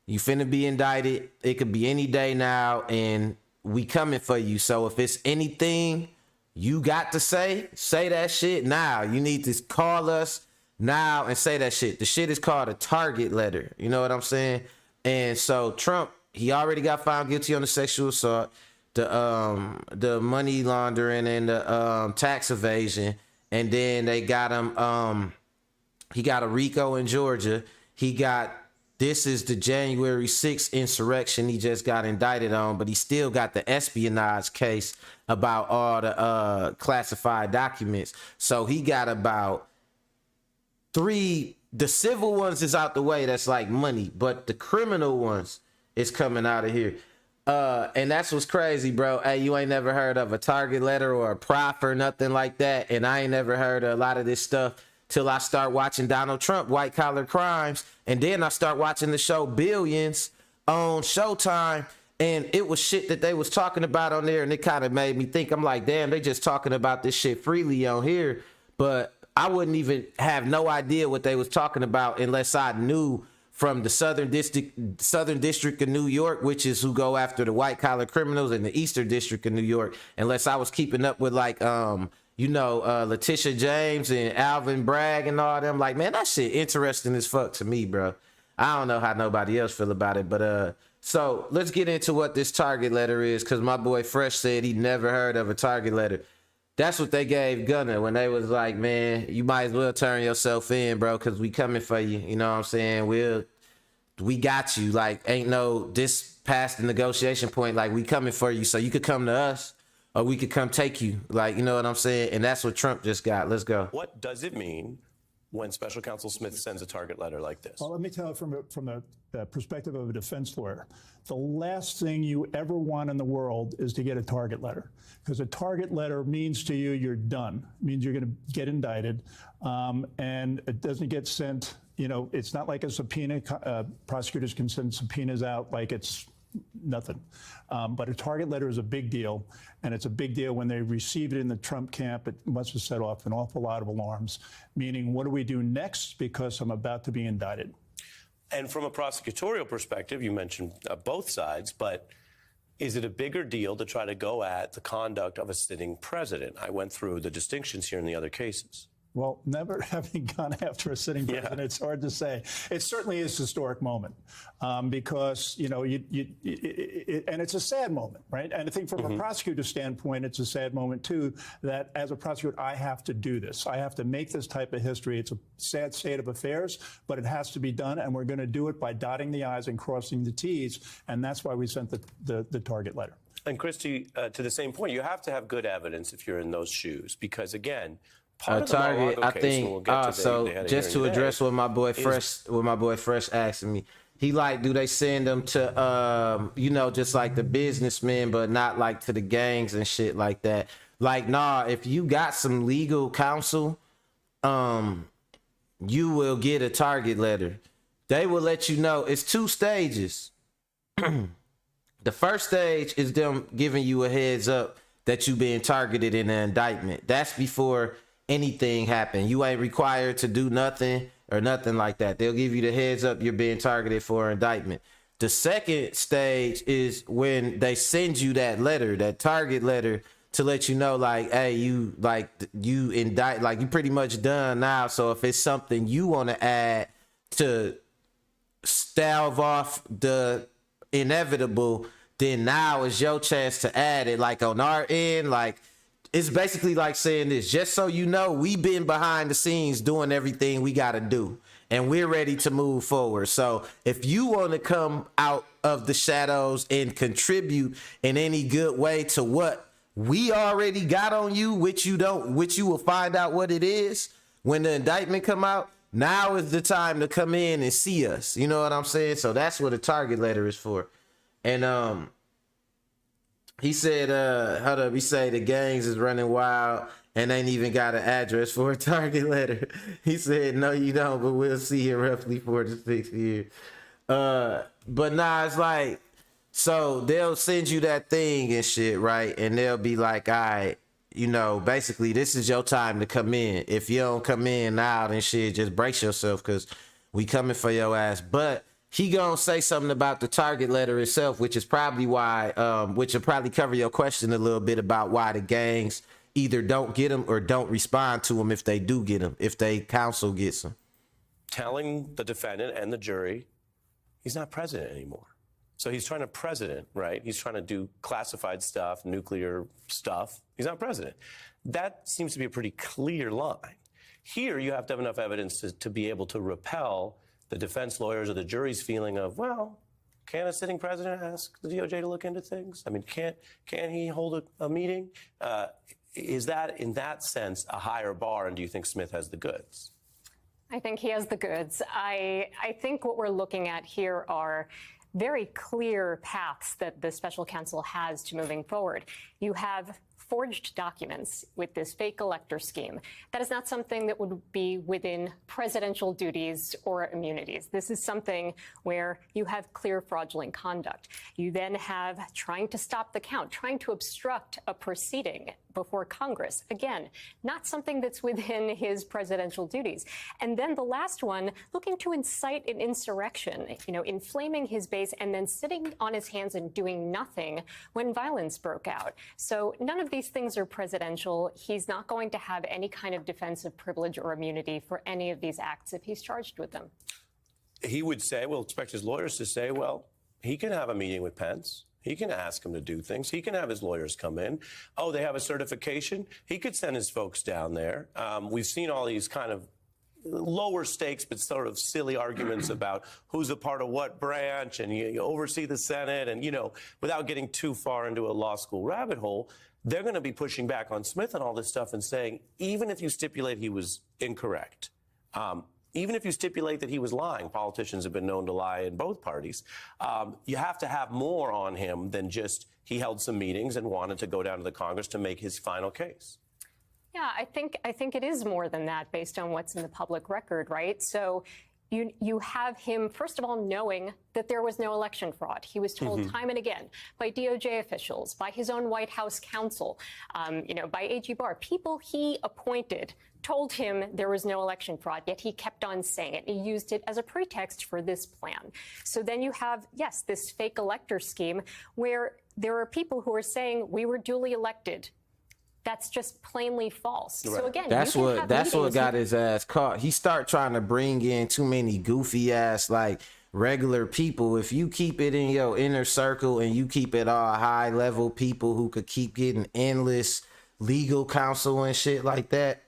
You finna be indicted. It could be any day now, and we coming for you. So if it's anything you got to say that shit now. You need to call us now and say that shit. The shit is called a target letter. You know what I'm saying? And so Trump, he already got found guilty on the sexual assault, the money laundering and the tax evasion. And then they got him, he got a RICO in Georgia. This is the January 6th insurrection he just got indicted on, but he still got the espionage case about all the classified documents. So he got about 3, the civil ones is out the way, that's like money, but the criminal ones is coming out of here. And that's what's crazy, bro. Hey, you ain't never heard of a target letter or a prof or nothing like that, and I ain't never heard of a lot of this stuff till I start watching Donald Trump, White Collar Crimes, and then I start watching the show Billions on Showtime, and it was shit that they was talking about on there, and it kind of made me think, I'm like, damn, they just talking about this shit freely on here, but I wouldn't even have no idea what they was talking about unless I knew from the Southern District of New York, which is who go after the white collar criminals, and the Eastern District of New York, unless I was keeping up with like, Letitia James and Alvin Bragg and all them. Like, man, that shit interesting as fuck to me, bro. I don't know how nobody else feel about it, but so let's get into what this target letter is, because my boy Fresh said he never heard of a target letter. That's what they gave Gunna when they was like, man, you might as well turn yourself in, bro, because we coming for you. You know what I'm saying? We got you. Like, ain't no this past the negotiation point. Like, we coming for you, so you could come to us or we could come take you. Like, you know what I'm saying? And that's what Trump just got. Let's go. What does it mean when Special Counsel Smith sends a target letter like this? Well, let me tell you from the perspective of a defense lawyer, the last thing you ever want in the world is to get a target letter, because a target letter means to you you're done. It means you're going to get indicted, and it doesn't get sent. You know, it's not like a subpoena. Prosecutors can send subpoenas out like it's nothing. But a target letter is a big deal, and it's a big deal when they receive it in the Trump camp. It must have set off an awful lot of alarms, meaning what do we do next, because I'm about to be indicted. And from a prosecutorial perspective, you mentioned both sides, but is it a bigger deal to try to go at the conduct of a sitting president? I went through the distinctions here in the other cases. Well, never having gone after a sitting president, It's hard to say. It certainly is a historic moment because, you know, and it's a sad moment, right? And I think from a prosecutor's standpoint, it's a sad moment, too, that as a prosecutor, I have to do this. I have to make this type of history. It's a sad state of affairs, but it has to be done. And we're going to do it by dotting the I's and crossing the T's. And that's why we sent the target letter. And Christy, to the same point, you have to have good evidence if you're in those shoes, because, again, target, I think. So just to address what my boy Fresh asking me, he like, do they send them to, just like the businessmen, but not like to the gangs and shit like that? Like, nah, if you got some legal counsel, you will get a target letter. They will let you know. It's 2 stages. The first stage is them giving you a heads up that you being targeted in an indictment. That's before anything happen. You ain't required to do nothing or nothing like that. They'll give you the heads up you're being targeted for indictment. The second stage is when they send you that letter, that target letter, to let you know, like, hey, you indict, like, you pretty much done now. So if it's something you want to add to stave off the inevitable, then now is your chance to add it. Like, on our end, like, it's basically like saying this, just so you know, we've been behind the scenes doing everything we got to do, and we're ready to move forward. So if you want to come out of the shadows and contribute in any good way to what we already got on you, which you will find out what it is when the indictment come out, now is the time to come in and see us. You know what I'm saying? So that's what a target letter is for. And he said, hold up, he say the gangs is running wild and ain't even got an address for a target letter. He said, no, you don't, but we'll see in roughly 4 to 6 years. But nah, it's like, so they'll send you that thing and shit, right? And they'll be like, all right, basically this is your time to come in. If you don't come in now, then shit, just brace yourself, because we coming for your ass. But he gonna say something about the target letter itself, which is probably why, which will probably cover your question a little bit about why the gangs either don't get them or don't respond to them if they do get them, if they counsel gets them. Telling the defendant and the jury he's not president anymore. So he's trying to president, right? He's trying to do classified stuff, nuclear stuff. He's not president. That seems to be a pretty clear line. Here, you have to have enough evidence to be able to repel the defense lawyers or the jury's feeling of, well, can a sitting president ask the DOJ to look into things? I mean, can he hold a meeting? Is that, in that sense, a higher bar, and do you think Smith has the goods? I think he has the goods. I think what we're looking at here are very clear paths that the special counsel has to moving forward. You have forged documents with this fake elector scheme. That is not something that would be within presidential duties or immunities. This is something where you have clear fraudulent conduct. You then have trying to stop the count, trying to obstruct a proceeding before Congress. Again, not something that's within his presidential duties. And then the last one, looking to incite an insurrection, inflaming his base and then sitting on his hands and doing nothing when violence broke out. So none of these things are presidential. He's not going to have any kind of defensive privilege or immunity for any of these acts if he's charged with them. He would say, we'll expect his lawyers to say, well, he can have a meeting with Pence. He can ask him to do things. He can have his lawyers come in. Oh, they have a certification? He could send his folks down there. We've seen all these kind of lower stakes but sort of silly arguments about who's a part of what branch, and you oversee the Senate, and, without getting too far into a law school rabbit hole, they're going to be pushing back on Smith and all this stuff and saying, even if you stipulate he was incorrect, even if you stipulate that he was lying, politicians have been known to lie in both parties, you have to have more on him than just he held some meetings and wanted to go down to the Congress to make his final case. Yeah, I think it is more than that based on what's in the public record, right? So you have him, first of all, knowing that there was no election fraud. He was told time and again by DOJ officials, by his own White House counsel, by AG Barr, people he appointed told him there was no election fraud, yet he kept on saying it. He used it as a pretext for this plan. So then you have, yes, this fake elector scheme where there are people who are saying we were duly elected. That's just plainly false. Right. So again, that's what got his ass caught. He start trying to bring in too many goofy ass regular people. If you keep it in your inner circle and you keep it all high level people who could keep getting endless legal counsel and shit like that.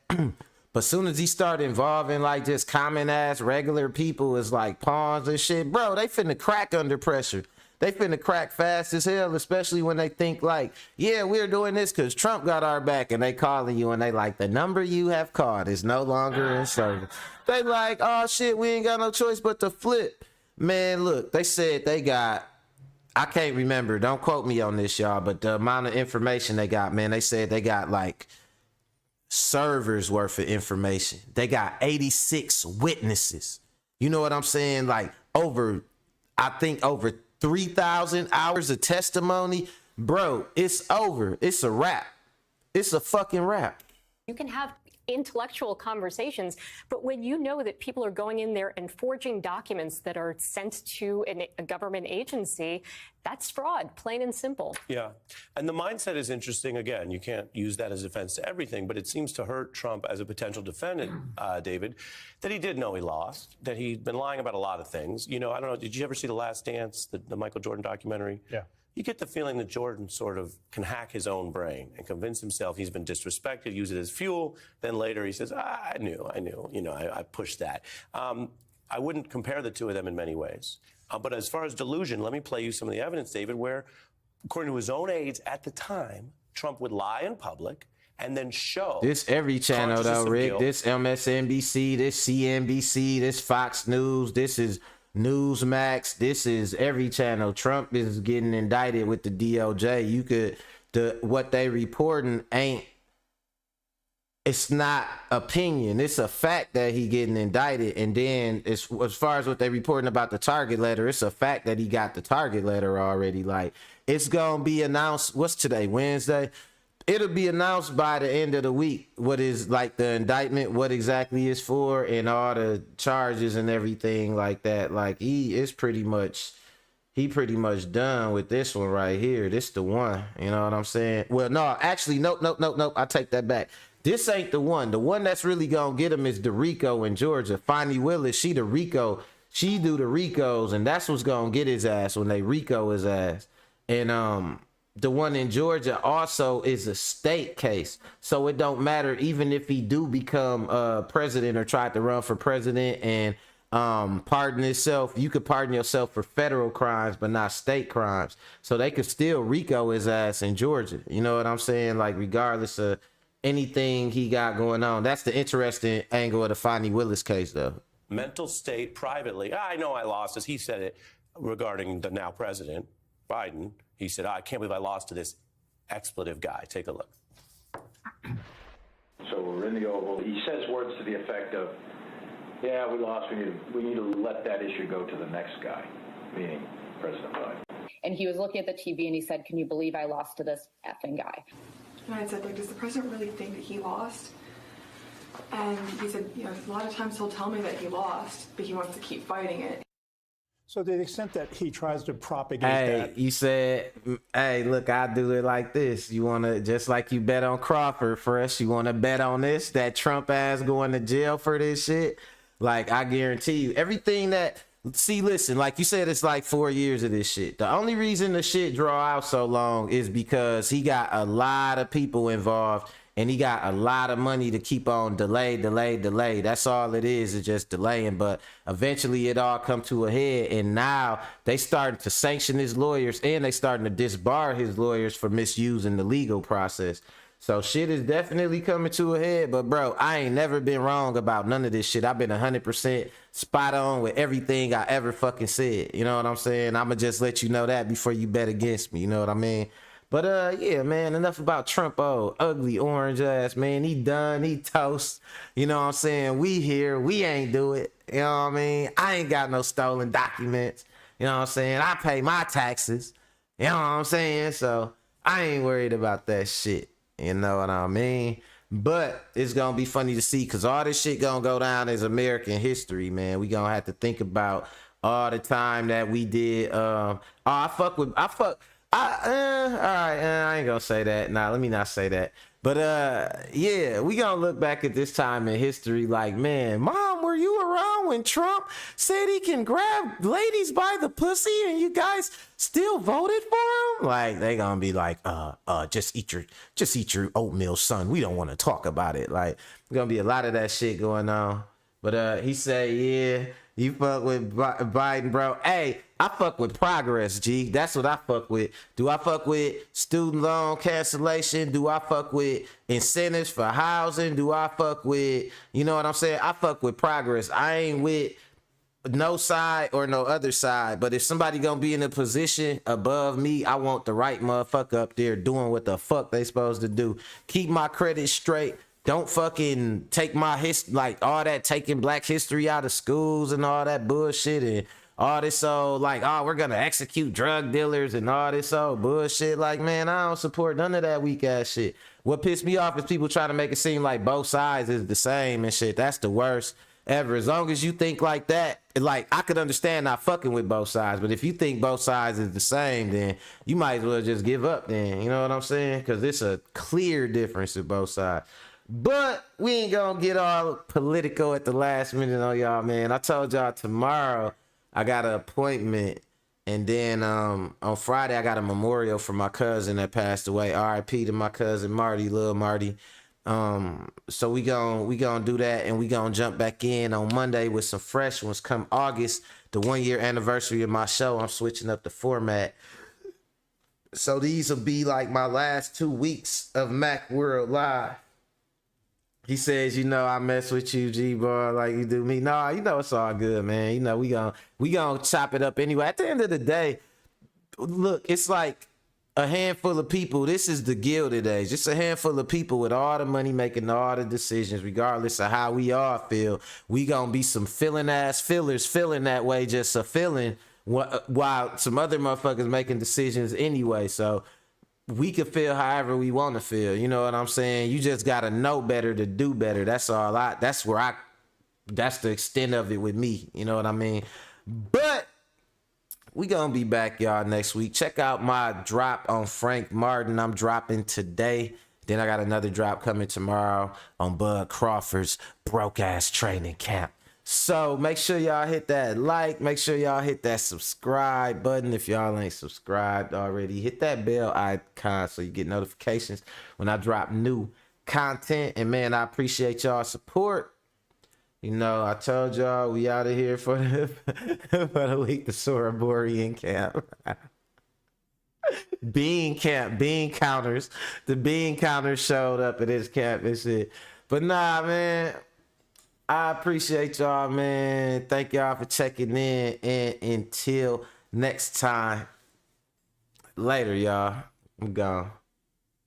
But soon as he started involving just common ass regular people as pawns and shit, bro, they finna crack under pressure. They finna crack fast as hell, especially when they think yeah, we're doing this because Trump got our back, and they calling you and they the number you have called is no longer in service. They oh shit, we ain't got no choice but to flip. Man, look, they said they got, I can't remember, don't quote me on this, y'all, but the amount of information they got, man, they said they got servers worth of information. They got 86 witnesses. You know what I'm saying? Over 3,000 hours of testimony. Bro, it's over. It's a wrap. It's a fucking wrap. You can have intellectual conversations, but when you know that people are going in there and forging documents that are sent to a government agency, that's fraud, plain and simple. Yeah. And the mindset is interesting. Again, you can't use that as defense to everything, but it seems to hurt Trump as a potential defendant, David, that he did know he lost, that he'd been lying about a lot of things. I don't know, did you ever see The Last Dance, the Michael Jordan documentary? Yeah. You get the feeling that Jordan sort of can hack his own brain and convince himself he's been disrespected, use it as fuel. Then later he says, I knew, I pushed that. I wouldn't compare the two of them in many ways. But as far as delusion, let me play you some of the evidence, David, where, according to his own aides at the time, Trump would lie in public and then show. This every channel though, Rick. This MSNBC, this CNBC, this Fox News, this is Newsmax, this is every channel. Trump is getting indicted with the DOJ. What they reporting it's not opinion. It's a fact that he getting indicted. And then as far as what they reporting about the target letter, it's a fact that he got the target letter already. It's gonna be announced. What's today? Wednesday. It'll be announced by the end of the week what is the indictment, what exactly is for, and all the charges and everything like that. He is pretty much, he pretty much done with this one right here. This the one. You know what I'm saying? Well, no, actually, nope. I take that back. This ain't the one. The one that's really gonna get him is the Rico in Georgia. Fonnie Willis, she the Rico. She do the Ricos, and that's what's gonna get his ass when they Rico his ass. And the one in Georgia also is a state case, so it don't matter even if he do become president or tried to run for president and pardon himself. You could pardon yourself for federal crimes but not state crimes, so they could still Rico his ass in Georgia. You know what I'm saying? Like, regardless of anything he got going on. That's the interesting angle of the Fonnie Willis case, though. Mental state privately. I know I lost this. He said it regarding the now president, Biden. He said, I can't believe I lost to this expletive guy. Take a look. So we're in the Oval. He says words to the effect of, yeah, we lost. We need to let that issue go to the next guy, meaning President Biden. And he was looking at the TV and he said, can you believe I lost to this effing guy? And I said, like, does the president really think that he lost? And he said, you know, a lot of times he'll tell me that he lost, but he wants to keep fighting it. So to the extent that he tries to propagate Hey, that. you said, hey, look, I do it like this. You want to, just like you bet on Crawford, Fresh, you want to bet on this, that Trump ass going to jail for this shit? Like, I guarantee you, everything that, see, listen, like you said, it's like 4 years of this shit. The only reason the shit draw out so long is because he got a lot of people involved and he got a lot of money to keep on delay. That's all it is just delaying. But eventually it all come to a head, and now they started to sanction his lawyers and they starting to disbar his lawyers for misusing the legal process. So shit is definitely coming to a head. But bro, I ain't never been wrong about none of this shit. I've been 100% spot on with everything I ever fucking said. You know what I'm saying? I'ma just let you know that before you bet against me. You know what I mean? But yeah, man, enough about Trump, ugly orange ass, man. He done, he toast. You know what I'm saying? We here, we ain't do it. You know what I mean? I ain't got no stolen documents. You know what I'm saying? I pay my taxes. You know what I'm saying? So I ain't worried about that shit. You know what I mean? But it's gonna be funny to see, because all this shit gonna go down as American history, man. We gonna have to think about all the time that we did. I ain't gonna say that. Nah, let me not say that. But yeah, we gonna look back at this time in history like, man, Mom, were you around when Trump said he can grab ladies by the pussy and you guys still voted for him? Like, they gonna be like, just eat your oatmeal, son. We don't want to talk about it. Like, gonna be a lot of that shit going on. But he said, yeah, you fuck with Biden, bro. Hey, I fuck with progress, G. That's what I fuck with. Do I fuck with student loan cancellation? Do I fuck with incentives for housing? Do I fuck with, you know what I'm saying? I fuck with progress. I ain't with no side or no other side. But if somebody gonna be in a position above me, I want the right motherfucker up there doing what the fuck they supposed to do. Keep my credit straight. Don't fucking take my like all that, taking black history out of schools and all that bullshit and all this old like, oh, we're gonna execute drug dealers and all this old bullshit. Like, man, I don't support none of that weak ass shit. What pissed me off is people trying to make it seem like both sides is the same and shit. That's the worst ever. As long as you think like that, like, I could understand not fucking with both sides, but if you think both sides is the same, then you might as well just give up then. You know what I'm saying? Because it's a clear difference in both sides. But we ain't gonna get all political at the last minute on y'all, man. I told y'all tomorrow I got an appointment, and then on Friday I got a memorial for my cousin that passed away. R.I.P. to my cousin Marty, Lil Marty. So we gonna do that, and we gonna jump back in on Monday with some fresh ones. Come August, the 1 year anniversary of my show, I'm switching up the format. So these will be like my last 2 weeks of Mac World Live. He says, you know, I mess with you, G-Boy, like you do me. No, you know, it's all good, man. You know, we gonna chop it up anyway. At the end of the day, look, it's like a handful of people. This is the Gilded Age. Just a handful of people with all the money making all the decisions, regardless of how we all feel. We gonna be some feeling ass fillers feeling that way, just a feeling, while some other motherfuckers making decisions anyway. So we can feel however we want to feel. You know what I'm saying? You just got to know better to do better. That's all that's the extent of it with me. You know what I mean? But we gonna be back, y'all, next week. Check out my drop on Frank Martin. I'm dropping today. Then I got another drop coming tomorrow on Bud Crawford's Broke Ass Training Camp. So make sure y'all hit that like. Make sure y'all hit that subscribe button if y'all ain't subscribed already. Hit that bell icon so you get notifications when I drop new content. And man, I appreciate y'all support. You know, I told y'all we out of here for the, for the week, the Soraborian camp. Bean camp, bean counters. The bean counters showed up at his camp and shit. But nah, man, I appreciate y'all, man. Thank y'all for checking in. And until next time, later, y'all. I'm gone.